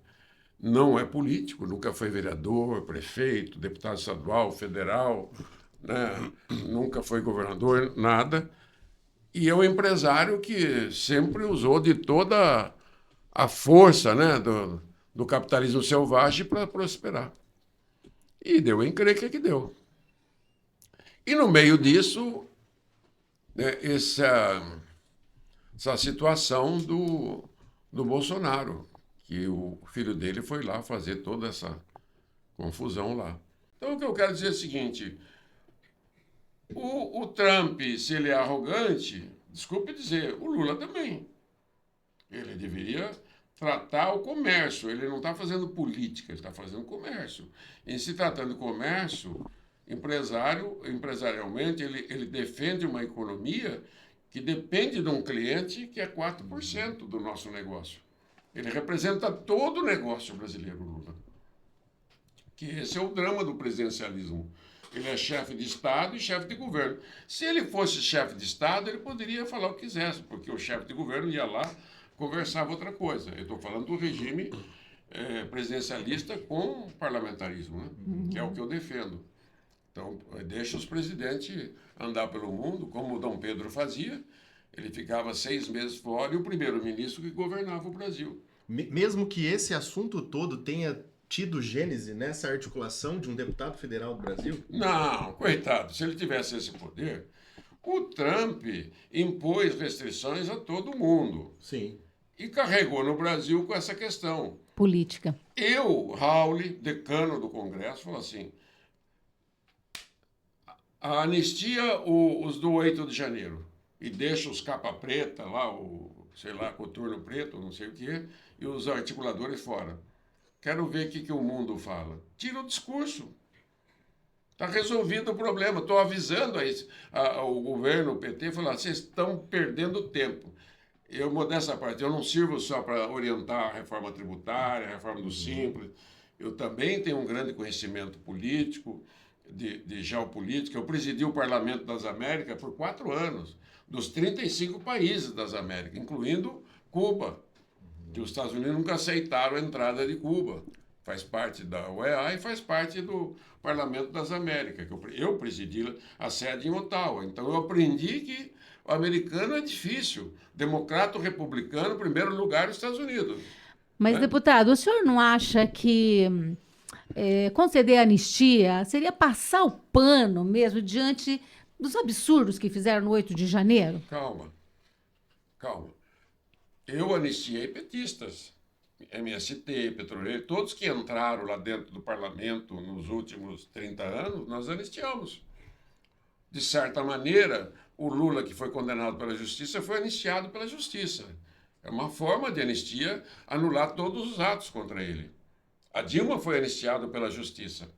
não é político, nunca foi vereador, prefeito, deputado estadual, federal, né, nunca foi governador, nada. E é um empresário que sempre usou de toda a força, né, do capitalismo selvagem para prosperar. E deu em crer que deu. E no meio disso, né, essa situação do Bolsonaro, que o filho dele foi lá fazer toda essa confusão lá. Então, o que eu quero dizer é o seguinte: o Trump, se ele é arrogante, desculpe dizer, o Lula também. Ele deveria tratar o comércio. Ele não está fazendo política, ele está fazendo comércio. Em se tratando de comércio, empresarialmente, ele defende uma economia que depende de um cliente que é 4% do nosso negócio. Ele representa todo o negócio brasileiro, Lula. Que esse é o drama do presidencialismo. Ele é chefe de Estado e chefe de governo. Se ele fosse chefe de Estado, ele poderia falar o que quisesse, porque o chefe de governo ia lá, conversava outra coisa. Eu estou falando do regime presidencialista com parlamentarismo, né? Que é o que eu defendo. Então, deixa os presidentes andar pelo mundo, como o Dom Pedro fazia. Ele ficava 6 meses fora e o primeiro-ministro que governava o Brasil. Mesmo que esse assunto todo tenha tido gênese nessa articulação de um deputado federal do Brasil? Não, coitado, se ele tivesse esse poder, o Trump impôs restrições a todo mundo. Sim. E carregou no Brasil com essa questão. Política. Raul, decano do Congresso, falou assim: anistia os do 8 de janeiro e deixa os capa preta lá, coturno preto, não sei o quê, e os articuladores fora. Quero ver o que o mundo fala. Tira o discurso. Está resolvido o problema. Estou avisando ao governo, o PT, falando: vocês estão perdendo tempo. Eu, modéstia parte, eu não sirvo só para orientar a reforma tributária, a reforma do Simples. Eu também tenho um grande conhecimento político, de geopolítica. Eu presidi o Parlamento das Américas por 4 anos, dos 35 países das Américas, incluindo Cuba, que os Estados Unidos nunca aceitaram a entrada de Cuba. Faz parte da OEA e faz parte do Parlamento das Américas, que eu presidi a sede em Ottawa. Então, eu aprendi que o americano é difícil. Democrata ou republicano, primeiro lugar, os Estados Unidos. Mas, deputado, o senhor não acha que conceder anistia seria passar o pano mesmo diante dos absurdos que fizeram no 8 de janeiro? Calma. Eu anistiei petistas, MST, Petroleiro, todos que entraram lá dentro do parlamento nos últimos 30 anos, nós anistiamos. De certa maneira, o Lula, que foi condenado pela justiça, foi anistiado pela justiça. É uma forma de anistia anular todos os atos contra ele. A Dilma foi anistiada pela justiça.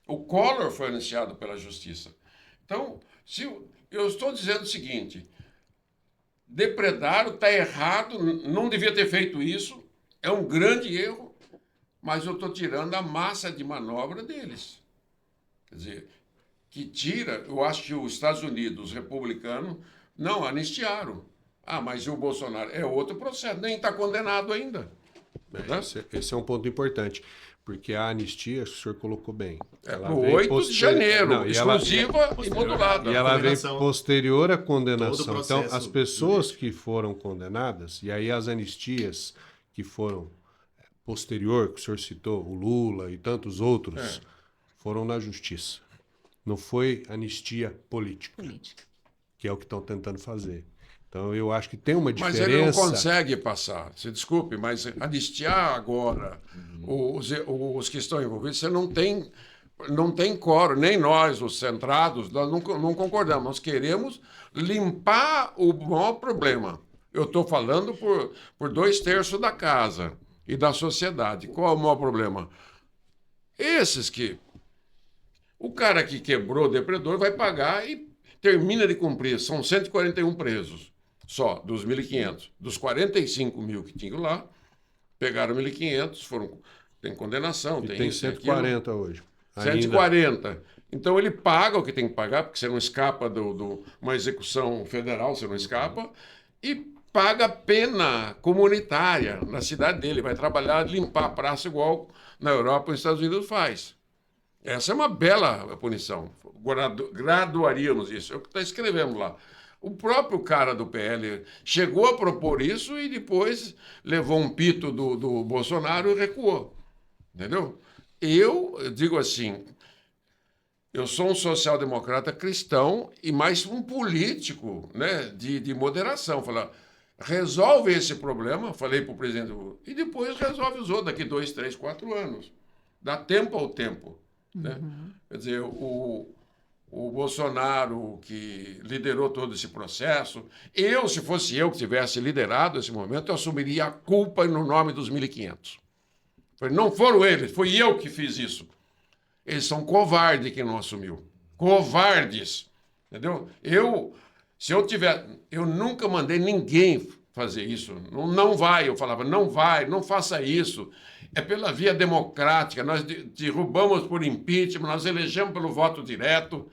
O Collor foi anistiado pela justiça. Então, eu estou dizendo o seguinte: depredaram, está errado, não devia ter feito isso, é um grande erro, mas eu estou tirando a massa de manobra deles. Quer dizer, eu acho que os Estados Unidos, os republicanos, não anistiaram. Mas o Bolsonaro é outro processo, nem está condenado ainda. Esse é um ponto importante, porque a anistia, o senhor colocou bem. No 8 de janeiro, exclusiva e modulada. E ela vem posterior à condenação. Processo, então, as pessoas que foram condenadas, e aí as anistias que foram posterior, que o senhor citou, o Lula e tantos outros, foram na justiça. Não foi anistia política, que é o que estão tentando fazer. Então, eu acho que tem uma Mas diferença. ele não consegue passar. Se desculpe, mas anistiar agora os que estão envolvidos, você não tem quórum. Nem nós, os centrados, nós não concordamos. Nós queremos limpar o maior problema. Eu estou falando por 2/3 da casa e da sociedade. Qual é o maior problema? Esses que... O cara que quebrou o depredador vai pagar e termina de cumprir. São 141 presos. Só, dos 1.500. Dos 45 mil que tinham lá, pegaram 1.500, tem condenação. E tem tem isso, 140 hoje. 140. Então ele paga o que tem que pagar, porque você não escapa de uma execução federal, você não escapa, e paga pena comunitária na cidade dele. Vai trabalhar, limpar a praça igual na Europa e nos Estados Unidos faz. Essa é uma bela punição. Graduaríamos isso. É o que escrevemos lá. O próprio cara do PL chegou a propor isso e depois levou um pito do Bolsonaro e recuou. Entendeu? Eu digo assim, eu sou um social-democrata cristão e mais um político, né, de moderação. Falar, resolve esse problema, falei para o presidente, e depois resolve os outros daqui 2, 3, 4 anos. Dá tempo ao tempo. Né? Quer dizer, o Bolsonaro, que liderou todo esse processo, se fosse eu que tivesse liderado esse momento, eu assumiria a culpa no nome dos 1.500. Não foram eles, foi eu que fiz isso. Eles são covardes que não assumiu. Covardes. Entendeu? Eu nunca mandei ninguém fazer isso. Não vai, eu falava, não vai, não faça isso. É pela via democrática, nós derrubamos por impeachment, nós elegemos pelo voto direto.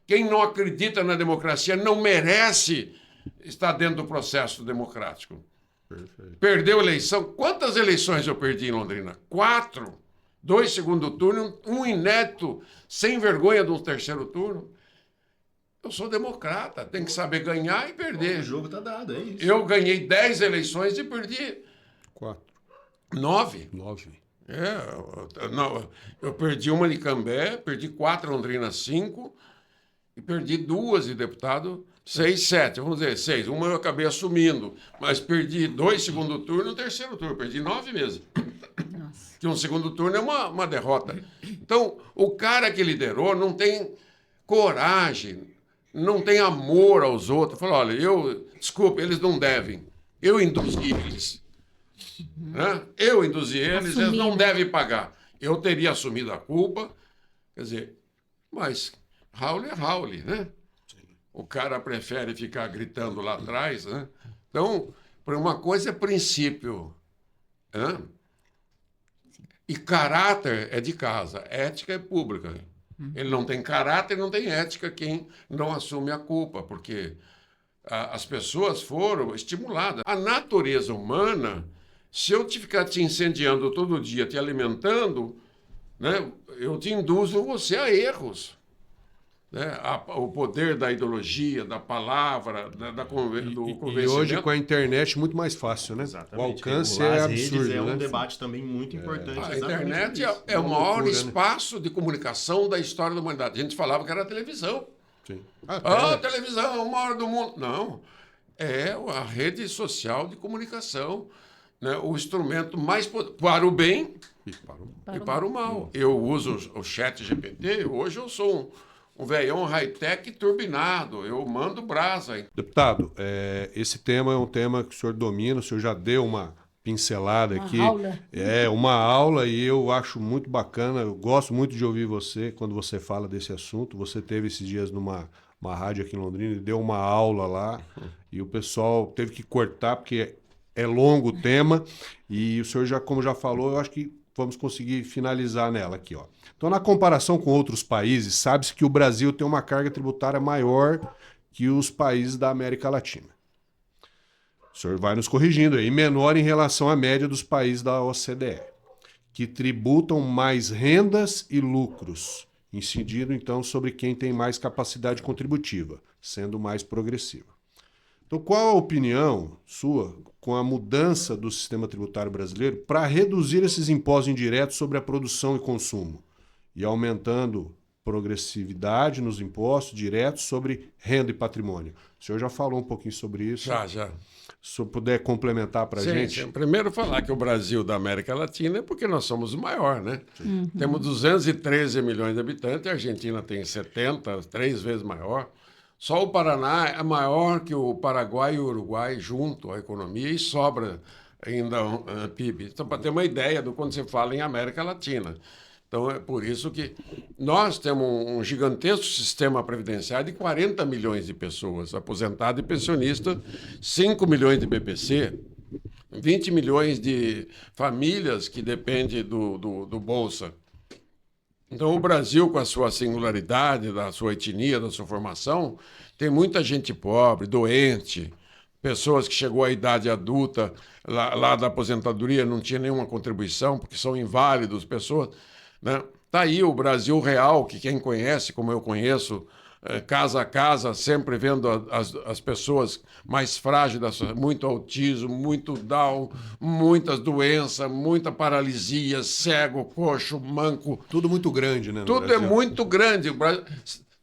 Quem não acredita na democracia não merece estar dentro do processo democrático. Perfeito. Perdeu eleição. Quantas eleições eu perdi em Londrina? 4. 2 segundo turno, um inédito, sem vergonha de um terceiro turno. Eu sou democrata, tem que saber ganhar e perder. O jogo tá dado, é isso. Eu ganhei 10 eleições e perdi 4. 9. 9. Eu perdi uma de Cambé, perdi 4 Londrina, 5, e perdi 2 de deputado, 6, 7, vamos dizer, 6. Uma eu acabei assumindo, mas perdi 2 segundo turno e um terceiro turno, perdi 9 meses. Nossa. Que um segundo turno é uma derrota. Então, o cara que liderou não tem coragem, não tem amor aos outros. Falou, olha, desculpa, eles não devem. Eu induzi eles. Né? Eu induzi eles, eles não devem pagar. Eu teria assumido a culpa. Quer dizer, mas Raul é Raul, né? Sim. O cara prefere ficar gritando lá atrás, né? Então, uma coisa é princípio, né? E caráter é de casa, ética é pública. Ele não tem caráter, não tem ética quem não assume a culpa, porque as pessoas foram estimuladas. A natureza humana, se eu ficar te incendiando todo dia, te alimentando, né, eu te induzo você a erros. Né? O poder da ideologia, da palavra, do convencimento. E hoje, com a internet, muito mais fácil, né? Exatamente. O alcance Regular é as redes absurdo. é um né? debate também muito importante. A internet é o maior loucura, espaço de comunicação da história da humanidade. A gente falava que era a televisão. Sim. A televisão é o maior do mundo. Não. É a rede social de comunicação. Né? O instrumento mais para o bem e para o mal. Eu uso o chat GPT, hoje eu sou um velhão high-tech turbinado, eu mando brasa. Deputado, esse tema é um tema que o senhor domina, o senhor já deu uma pincelada aqui. Aula. É uma aula e eu acho muito bacana, eu gosto muito de ouvir você quando você fala desse assunto. Você teve esses dias numa rádio aqui em Londrina e deu uma aula lá e o pessoal teve que cortar porque é longo o tema e o senhor, como já falou, eu acho que vamos conseguir finalizar nela aqui, ó. Então, na comparação com outros países, sabe-se que o Brasil tem uma carga tributária maior que os países da América Latina. O senhor vai nos corrigindo aí, menor em relação à média dos países da OCDE, que tributam mais rendas e lucros, incidindo, então, sobre quem tem mais capacidade contributiva, sendo mais progressiva. Então, qual a opinião sua com a mudança do sistema tributário brasileiro para reduzir esses impostos indiretos sobre a produção e consumo e aumentando progressividade nos impostos diretos sobre renda e patrimônio. O senhor já falou um pouquinho sobre isso. Já. Se o puder complementar para a gente. Sim. Primeiro falar que o Brasil da América Latina é porque nós somos o maior, né? Temos 213 milhões de habitantes, a Argentina tem 70, 3 vezes maior. Só o Paraná é maior que o Paraguai e o Uruguai junto, a economia, e sobra ainda PIB. Então, para ter uma ideia do quando você fala em América Latina. Então, é por isso que nós temos um gigantesco sistema previdenciário de 40 milhões de pessoas, aposentado e pensionista, 5 milhões de BPC, 20 milhões de famílias que dependem do Bolsa. Então, o Brasil, com a sua singularidade, da sua etnia, da sua formação, tem muita gente pobre, doente, pessoas que chegou à idade adulta, lá da aposentadoria, não tinha nenhuma contribuição, porque são inválidos, pessoas... Né? Tá aí o Brasil real, que quem conhece, como eu conheço, casa a casa, sempre vendo as pessoas mais frágeis, muito autismo, muito Down, muitas doenças, muita paralisia, cego, coxo, manco. Tudo muito grande, né? Tudo é muito grande.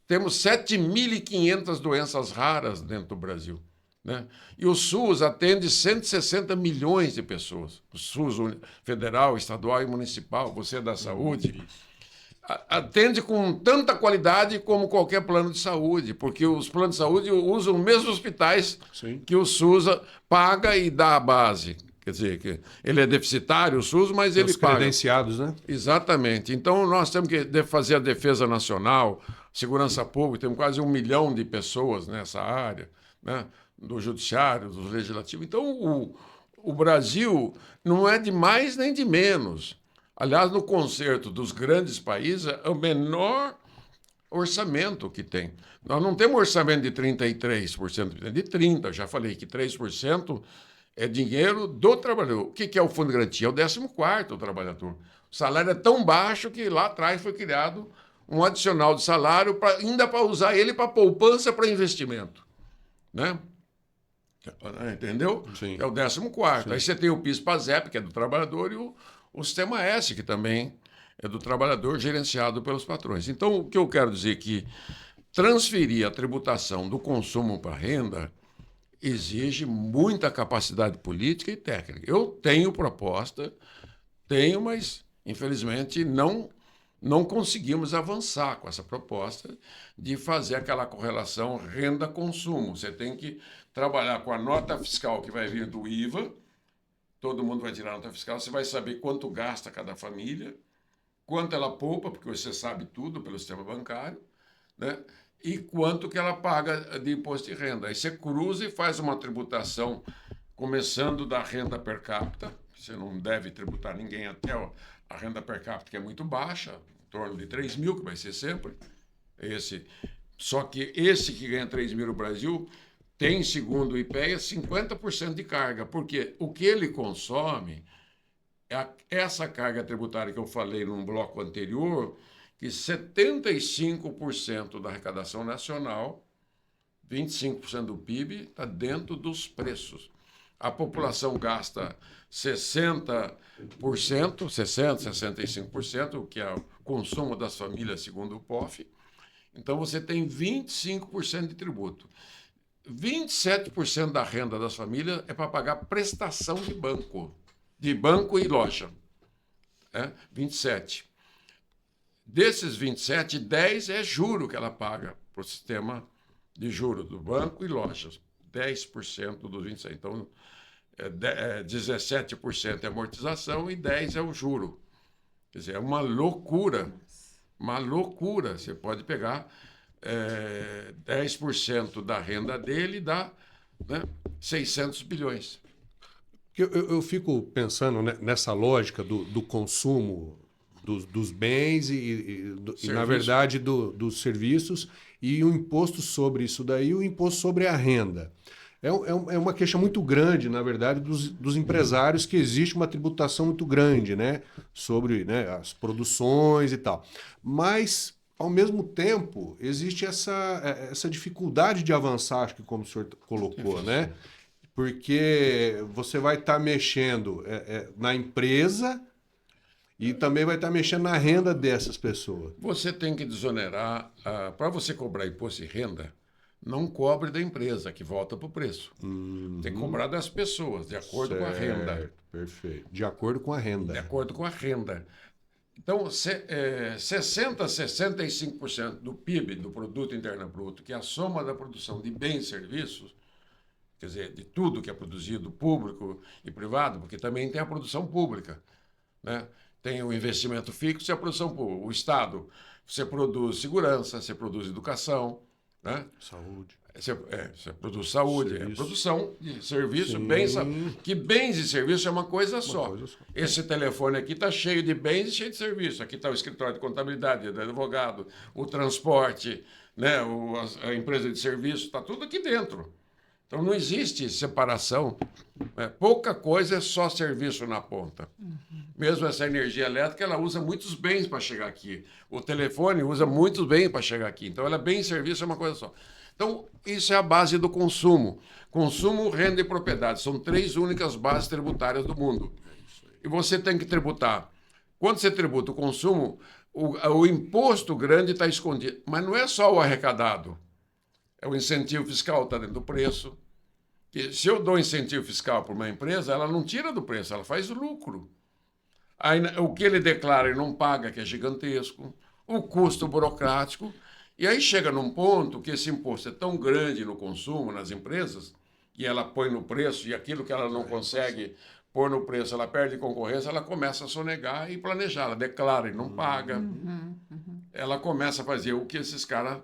Temos 7.500 doenças raras dentro do Brasil. Né? E o SUS atende 160 milhões de pessoas. O SUS federal, estadual e municipal, você é da saúde, atende com tanta qualidade como qualquer plano de saúde, porque os planos de saúde usam os mesmos hospitais que o SUS paga e dá a base. Quer dizer, que ele é deficitário, o SUS, mas ele paga. Credenciados, né? Exatamente. Então, nós temos que fazer a defesa nacional, segurança pública, temos quase 1 milhão de pessoas nessa área, né? Do judiciário, do legislativo. Então, o Brasil não é de mais nem de menos. Aliás, no concerto dos grandes países, é o menor orçamento que tem. Nós não temos orçamento de 33%, de 30%. Já falei que 3% é dinheiro do trabalhador. O que é o fundo de garantia? É o 14º trabalhador. O salário é tão baixo que lá atrás foi criado um adicional de salário ainda para usar ele para poupança, para investimento. Né? Entendeu? Sim. É o 14º. Sim. Aí você tem o PIS/PASEP, que é do trabalhador, e o Sistema S, que também é do trabalhador, gerenciado pelos patrões. Então, o que eu quero dizer é que transferir a tributação do consumo para a renda exige muita capacidade política e técnica. Eu tenho proposta, mas, infelizmente, não conseguimos avançar com essa proposta de fazer aquela correlação renda-consumo. Você tem que trabalhar com a nota fiscal que vai vir do IVA, todo mundo vai tirar a nota fiscal, você vai saber quanto gasta cada família, quanto ela poupa, porque você sabe tudo pelo sistema bancário, né? E quanto que ela paga de imposto de renda. Aí você cruza e faz uma tributação, começando da renda per capita, você não deve tributar ninguém até a renda per capita, que é muito baixa, em torno de 3 mil, que vai ser sempre. Só que esse que ganha 3 mil no Brasil tem, segundo o IPEA, 50% de carga, porque o que ele consome é essa carga tributária que eu falei num bloco anterior, que 75% da arrecadação nacional, 25% do PIB, está dentro dos preços. A população gasta 60%, 65%, que é o consumo das famílias, segundo o POF. Então, você tem 25% de tributo. 27% da renda das famílias é para pagar prestação de banco e loja. 27%. Desses 27%, 10% é juro que ela paga para o sistema de juros do banco e lojas. 10% dos 27%. Então, 17% é amortização e 10% é o juro. Quer dizer, é uma loucura. Uma loucura. Você pode pegar 10% da renda dele e dá 600 bilhões. Eu fico pensando nessa lógica do consumo dos bens e na verdade, dos serviços e o imposto sobre isso daí, o imposto sobre a renda. É uma queixa muito grande, na verdade, dos empresários, que existe uma tributação muito grande, né, sobre, né, as produções e tal. Mas, ao mesmo tempo, existe essa dificuldade de avançar, acho que como o senhor colocou, né? Porque você vai estar mexendo na empresa E também vai estar mexendo na renda dessas pessoas. Você tem que desonerar, para você cobrar imposto de renda, não cobre da empresa, que volta para o preço. Tem que cobrar das pessoas, de acordo com a renda. Perfeito. De acordo com a renda. De acordo com a renda. Então, 60% a 65% do PIB, do Produto Interno Bruto, que é a soma da produção de bens e serviços, quer dizer, de tudo que é produzido, público e privado, porque também tem a produção pública, né? Tem o investimento fixo e a produção pública. O Estado, você produz segurança, você produz educação, né? Saúde. Você produz saúde, Serviço. Produção de serviço, Sim. que bens e serviços é uma coisa só. coisa só. Esse telefone aqui está cheio de bens e cheio de serviços. Aqui está o escritório de contabilidade, do advogado, o transporte, né? A empresa de serviço, está tudo aqui dentro. Então não existe separação. Pouca coisa é só serviço na ponta. Mesmo essa energia elétrica, ela usa muitos bens para chegar aqui. O telefone usa muitos bens para chegar aqui. Então, ela é bem e serviço, é uma coisa só. Então, isso é a base do consumo. Consumo, renda e propriedade. São 3 únicas bases tributárias do mundo. E você tem que tributar. Quando você tributa o consumo, o imposto grande está escondido. Mas não é só o arrecadado. É o incentivo fiscal, está dentro do preço. Que se eu dou incentivo fiscal para uma empresa, ela não tira do preço, ela faz lucro. Aí, o que ele declara e não paga, que é gigantesco. O custo burocrático. E aí chega num ponto que esse imposto é tão grande no consumo, nas empresas, e ela põe no preço, e aquilo que ela não consegue pôr no preço, ela perde concorrência, ela começa a sonegar e planejar. Ela declara e não paga. Ela começa a fazer o que esses caras,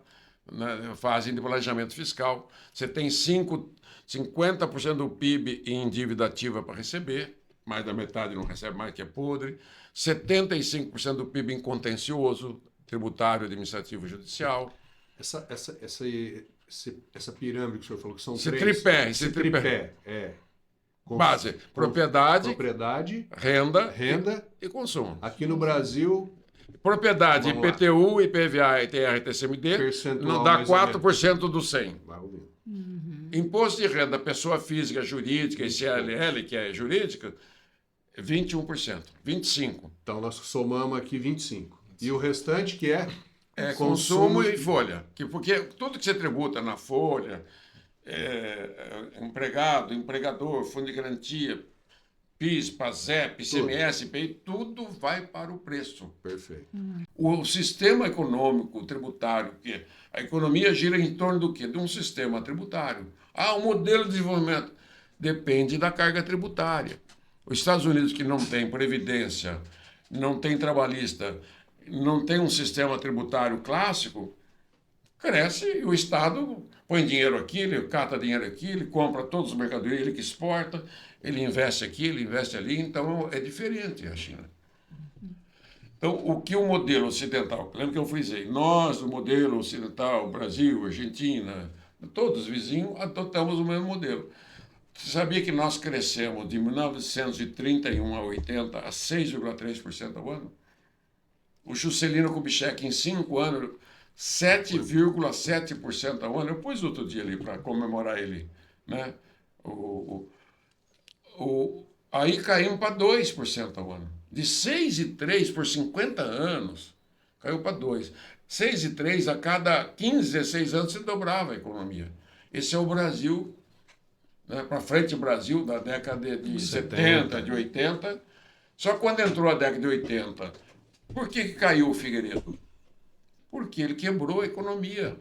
né, fazem de planejamento fiscal. Você tem 50% do PIB em dívida ativa para receber, mais da metade não recebe mais, que é podre. 75% do PIB em contencioso, tributário, administrativo e judicial. Essa pirâmide que o senhor falou, que são Esse 3. tripé. Esse tripé. Base, propriedade, renda e consumo. Aqui no Brasil, Propriedade, Vamos lá. IPTU, IPVA e TR-TCMD, Percentual não dá mais ou 4% do 100. vai ouvir. Imposto de renda, pessoa física, jurídica e CLL, que é jurídica, 21%, 25%. Então, nós somamos aqui 25. E o restante que é? Consumo e folha. Porque tudo que você tributa na folha, empregado, empregador, fundo de garantia, PIS, PASEP, ICMS, IPI, tudo vai para o preço. Perfeito. O sistema econômico tributário, que a economia gira em torno do quê? De um sistema tributário. O modelo de desenvolvimento depende da carga tributária. Os Estados Unidos, que não tem previdência, não tem trabalhista, não tem um sistema tributário clássico, cresce e o Estado põe dinheiro aqui, ele cata dinheiro aqui, ele compra todos os mercadorias, ele que exporta, ele investe aqui, ele investe ali, então é diferente a China. Então, o que o modelo ocidental, lembra que eu frisei, nós, o modelo ocidental, Brasil, Argentina, todos os vizinhos, adotamos o mesmo modelo. Você sabia que nós crescemos de 1931 a 80 a 6,3% ao ano? O Juscelino Kubitschek, em 5 anos, 7,7% ao ano. Eu pus outro dia ali para comemorar ele, né? Aí caímos para 2% ao ano. De 6,3% por 50 anos, caiu para 2%. 6,3% a cada 15, 16 anos se dobrava a economia. Esse é o Brasil, né? Para frente Brasil, da década de 70, de 80. Só que quando entrou a década de 80, por que caiu o Figueiredo? Porque ele quebrou a economia.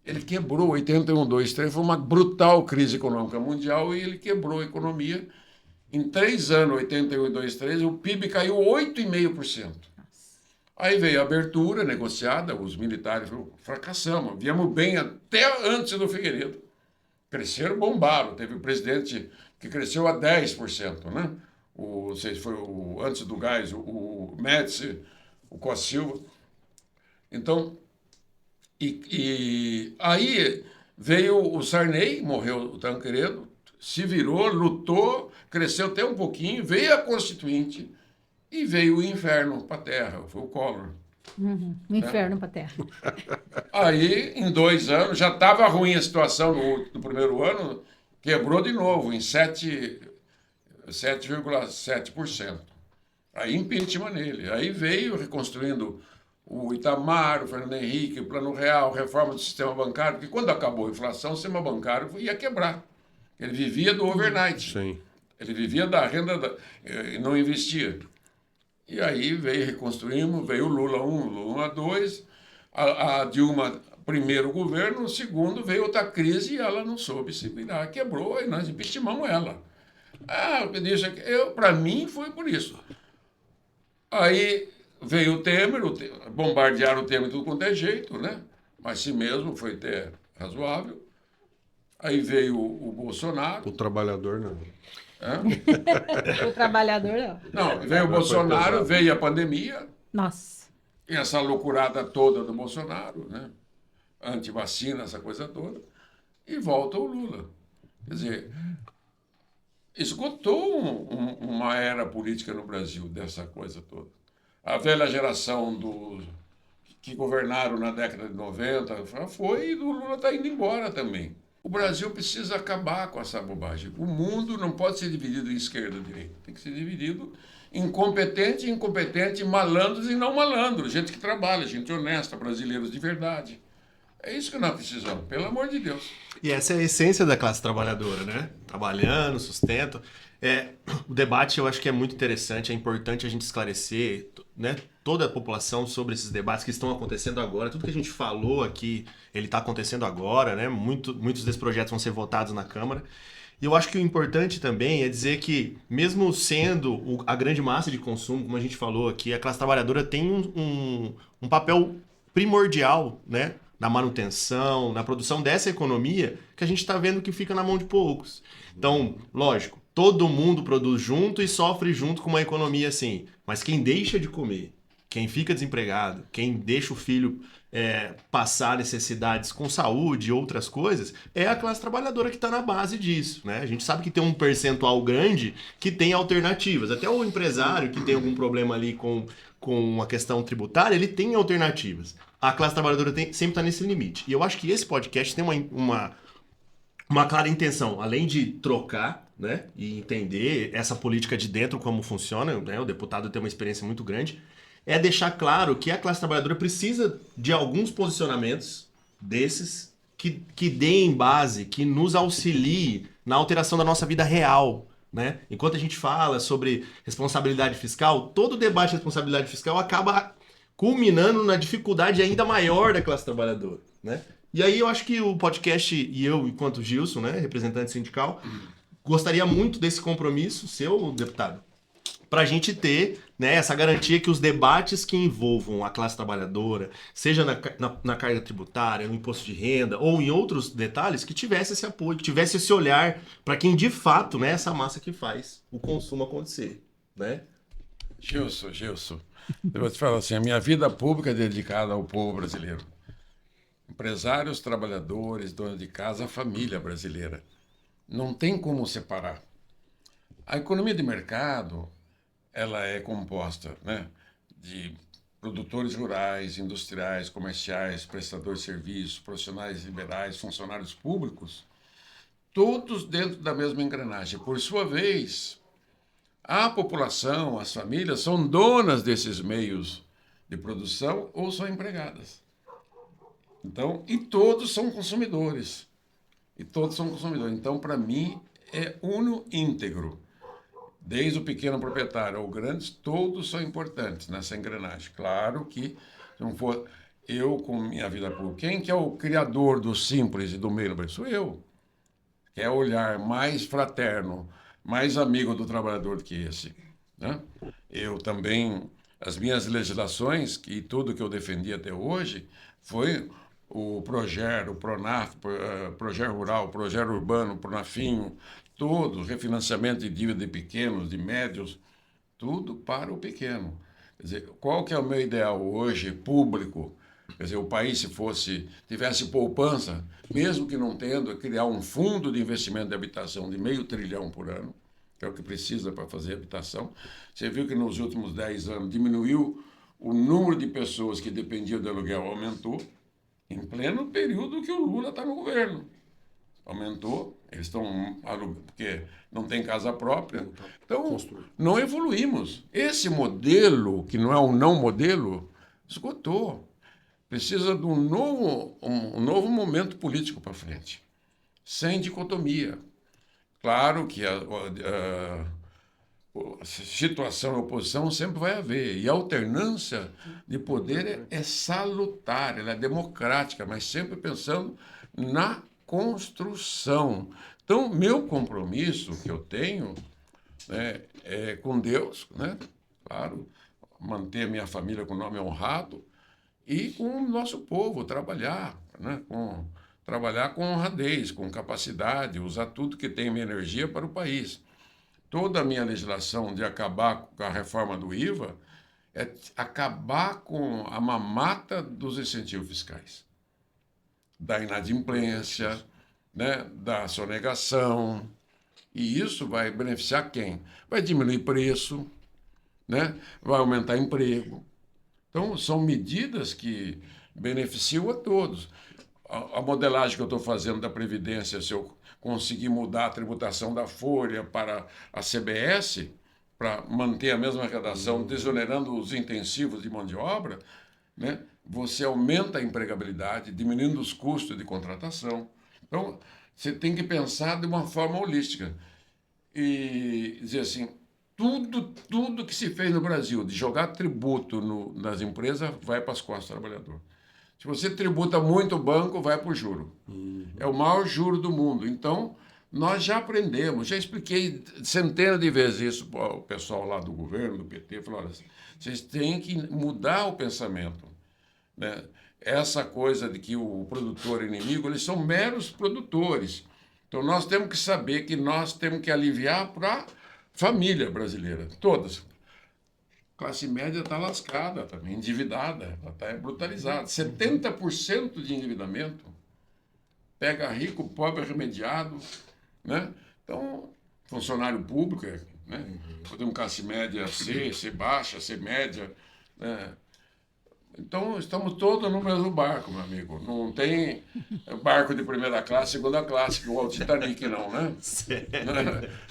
Ele quebrou 81, 2, 3, foi uma brutal crise econômica mundial e ele quebrou a economia. Em 3 anos, 81, 2, 3, o PIB caiu 8,5%. Aí veio a abertura negociada, os militares fracassamos, viemos bem até antes do Figueiredo. Cresceram, bombaram. Teve o presidente que cresceu a 10%, né? Não sei se foi antes do Gás, o Médici, o Costa Silva. Então, aí veio o Sarney, morreu o Tancredo, se virou, lutou, cresceu até um pouquinho, veio a Constituinte e veio o inferno para a terra, foi o Collor. O inferno para a terra. Aí, em 2 anos, já estava ruim a situação no primeiro ano, quebrou de novo, em 7,7%. Aí impeachment nele. Aí veio reconstruindo o Itamar, o Fernando Henrique, o Plano Real, reforma do sistema bancário, porque quando acabou a inflação, o sistema bancário ia quebrar. Ele vivia do overnight. Sim. Ele vivia da renda e não investia. E aí reconstruímos, veio o Lula 1, o Lula 2, a Dilma, primeiro governo, o segundo veio outra crise e ela não soube se virar, quebrou e nós impeachmentamos ela. Para mim foi por isso. Aí veio o Temer, bombardearam o Temer de tudo quanto é jeito, né? Mas si mesmo foi até razoável. Aí veio o Bolsonaro. O trabalhador não. O trabalhador, não. Não, veio o Bolsonaro, veio a pandemia. Nossa. E essa loucurada toda do Bolsonaro, né? Antivacina, essa coisa toda. E volta o Lula. Quer dizer, esgotou uma era política no Brasil dessa coisa toda. A velha geração que governaram na década de 90 foi e o Lula está indo embora também. O Brasil precisa acabar com essa bobagem. O mundo não pode ser dividido em esquerda e direita. Tem que ser dividido em competente, incompetente, malandros e não malandros. Gente que trabalha, gente honesta, brasileiros de verdade. É isso que nós precisamos, pelo amor de Deus. E essa é a essência da classe trabalhadora, né? Trabalhando, sustento. O debate eu acho que é muito interessante, é importante a gente esclarecer, né, toda a população sobre esses debates que estão acontecendo agora. Tudo que a gente falou aqui, ele está acontecendo agora, né? Muitos desses projetos vão ser votados na Câmara. E eu acho que o importante também é dizer que, mesmo sendo a grande massa de consumo, como a gente falou aqui, a classe trabalhadora tem um papel primordial, né, na manutenção, na produção dessa economia, que a gente está vendo que fica na mão de poucos. Então, lógico, todo mundo produz junto e sofre junto com uma economia assim. Mas quem deixa de comer, quem fica desempregado, quem deixa o filho passar necessidades com saúde e outras coisas, é a classe trabalhadora que está na base disso, né? A gente sabe que tem um percentual grande que tem alternativas. Até o empresário que tem algum problema ali com a questão tributária, ele tem alternativas. A classe trabalhadora sempre está nesse limite. E eu acho que esse podcast tem uma clara intenção, além de trocar, né, e entender essa política de dentro, como funciona, né, o deputado tem uma experiência muito grande, é deixar claro que a classe trabalhadora precisa de alguns posicionamentos desses que deem base, que nos auxiliem na alteração da nossa vida real. Né? Enquanto a gente fala sobre responsabilidade fiscal, todo debate de responsabilidade fiscal acaba culminando na dificuldade ainda maior da classe trabalhadora. Né? E aí eu acho que o podcast, e eu, enquanto Gilson, né, representante sindical, gostaria muito desse compromisso seu, deputado, para a gente ter, né, essa garantia que os debates que envolvam a classe trabalhadora, seja na carga tributária, no imposto de renda ou em outros detalhes, que tivesse esse apoio, que tivesse esse olhar para quem de fato, né, essa massa que faz o consumo acontecer. Né? Gilson, eu vou te falar assim, a minha vida pública é dedicada ao povo brasileiro. Empresários, trabalhadores, donos de casa, a família brasileira. Não tem como separar. A economia de mercado, ela é composta, né, de produtores rurais, industriais, comerciais, prestadores de serviços, profissionais liberais, funcionários públicos, todos dentro da mesma engrenagem. Por sua vez, a população, as famílias, são donas desses meios de produção ou são empregadas. Então, e todos são consumidores. Então, para mim, é uno íntegro. Desde o pequeno proprietário ao grande, todos são importantes nessa engrenagem. Claro que, se não for eu com minha vida pública, quem que é o criador do simples e do meio no Brasil? Sou eu. Que é olhar mais fraterno, mais amigo do trabalhador do que esse. Né? Eu também, as minhas legislações, e tudo que eu defendi até hoje, foi o Proger, o Pronaf, Proger Rural, Proger Urbano, o Pronafinho, tudo, refinanciamento de dívida de pequenos, de médios, tudo para o pequeno. Quer dizer, qual que é o meu ideal hoje, público? Quer dizer, o país, se tivesse poupança, mesmo que não tendo, criar um fundo de investimento de habitação de R$500 bilhão por ano, que é o que precisa para fazer habitação. Você viu que nos últimos 10 anos diminuiu o número de pessoas que dependiam do aluguel, aumentou, em pleno período que o Lula está no governo. Aumentou Eles estão porque não tem casa própria. Então, construir. não evoluímos. Esse modelo, que não é um não modelo, esgotou. Precisa de um novo momento político para frente, sem dicotomia. Claro que a situação e oposição sempre vai haver. E a alternância de poder é salutar, ela é democrática, mas sempre pensando na construção. Então, meu compromisso que eu tenho, né, é com Deus, né? Claro, manter a minha família com o nome honrado e com o nosso povo, trabalhar, né? Trabalhar com honradez, com capacidade, usar tudo que tem minha energia para o país. Toda a minha legislação de acabar com a reforma do IVA é acabar com a mamata dos incentivos fiscais, da inadimplência, né, da sonegação. E isso vai beneficiar quem? Vai diminuir preço, né, vai aumentar emprego. Então, são medidas que beneficiam a todos. A modelagem que eu estou fazendo da Previdência, se eu conseguir mudar a tributação da Folha para a CBS, para manter a mesma redação, desonerando os intensivos de mão de obra, né, você aumenta a empregabilidade, diminuindo os custos de contratação. Então, você tem que pensar de uma forma holística e dizer assim, tudo que se fez no Brasil, de jogar tributo nas empresas, vai para as costas do trabalhador. Se você tributa muito o banco, vai para o juro. É o maior juro do mundo. Então, nós já aprendemos, já expliquei centenas de vezes isso para o pessoal lá do governo, do PT, falou, olha, vocês têm que mudar o pensamento, né? Essa coisa de que o produtor é inimigo, eles são meros produtores. Então, nós temos que saber que nós temos que aliviar para a família brasileira, todas. A classe média está lascada também, endividada, ela está brutalizada. 70% de endividamento pega rico, pobre, remediado, né? Então, funcionário público, né? Podemos classe média C baixa, C média, né? Então, estamos todos no mesmo barco, meu amigo. Não tem barco de primeira classe, segunda classe, igual o Titanic, não, né?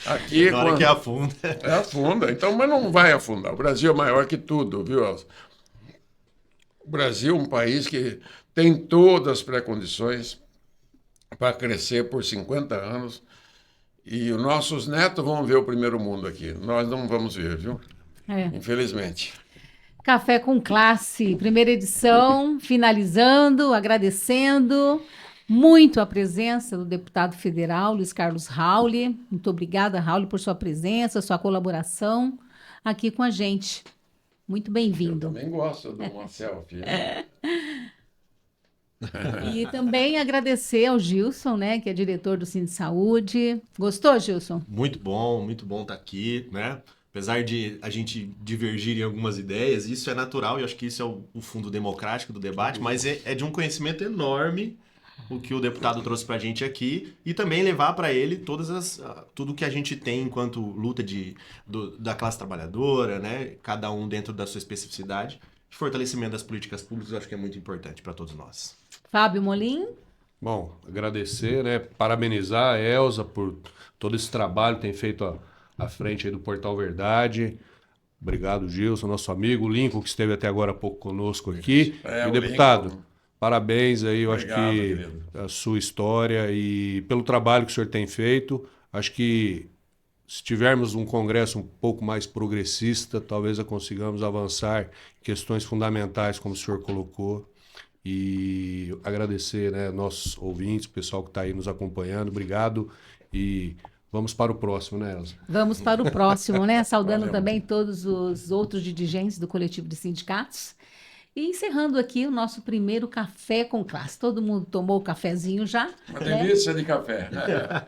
Aqui, na hora que afunda. Afunda. Então, mas não vai afundar. O Brasil é maior que tudo, viu, Elcio? O Brasil é um país que tem todas as pré-condições para crescer por 50 anos. E os nossos netos vão ver o primeiro mundo aqui. Nós não vamos ver, viu? Infelizmente. Café com Classe, primeira edição, finalizando, agradecendo muito a presença do deputado federal Luiz Carlos Rauli. Muito obrigada, Rauli, por sua presença, sua colaboração aqui com a gente. Muito bem-vindo. Eu também gosto de uma selfie. E também agradecer ao Gilson, né, que é diretor do Cine Saúde. Gostou, Gilson? Muito bom estar aqui, né? Apesar de a gente divergir em algumas ideias, isso é natural e eu acho que isso é o fundo democrático do debate, mas é de um conhecimento enorme o que o deputado trouxe para a gente aqui e também levar para ele tudo que a gente tem enquanto luta da classe trabalhadora, né? Cada um dentro da sua especificidade. Fortalecimento das políticas públicas eu acho que é muito importante para todos nós. Fábio Molim. Bom, agradecer, né? Parabenizar a Elza por todo esse trabalho que tem feito à frente aí do Portal Verdade. Obrigado, Gilson, nosso amigo. O Lincoln, que esteve até agora há pouco conosco aqui. E, deputado, Lincoln, parabéns aí. Eu acho que querido, a sua história e pelo trabalho que o senhor tem feito. Acho que se tivermos um Congresso um pouco mais progressista, talvez consigamos avançar em questões fundamentais, como o senhor colocou. E agradecer, né, nossos ouvintes, o pessoal que está aí nos acompanhando. Obrigado e vamos para o próximo, né, Elza? Vamos para o próximo, né? Saudando também todos os outros dirigentes do coletivo de sindicatos. E encerrando aqui o nosso primeiro Café com Classe. Todo mundo tomou o cafezinho já? Uma delícia de café.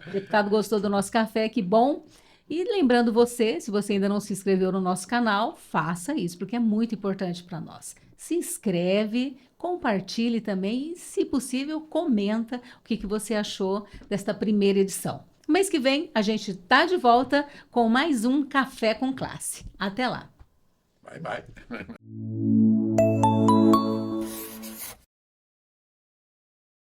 O deputado gostou do nosso café, que bom. E lembrando você, se você ainda não se inscreveu no nosso canal, faça isso, porque é muito importante para nós. Se inscreve, compartilhe também e, se possível, comenta o que você achou desta primeira edição. Mês que vem, a gente está de volta com mais um Café com Classe. Até lá. Bye, bye.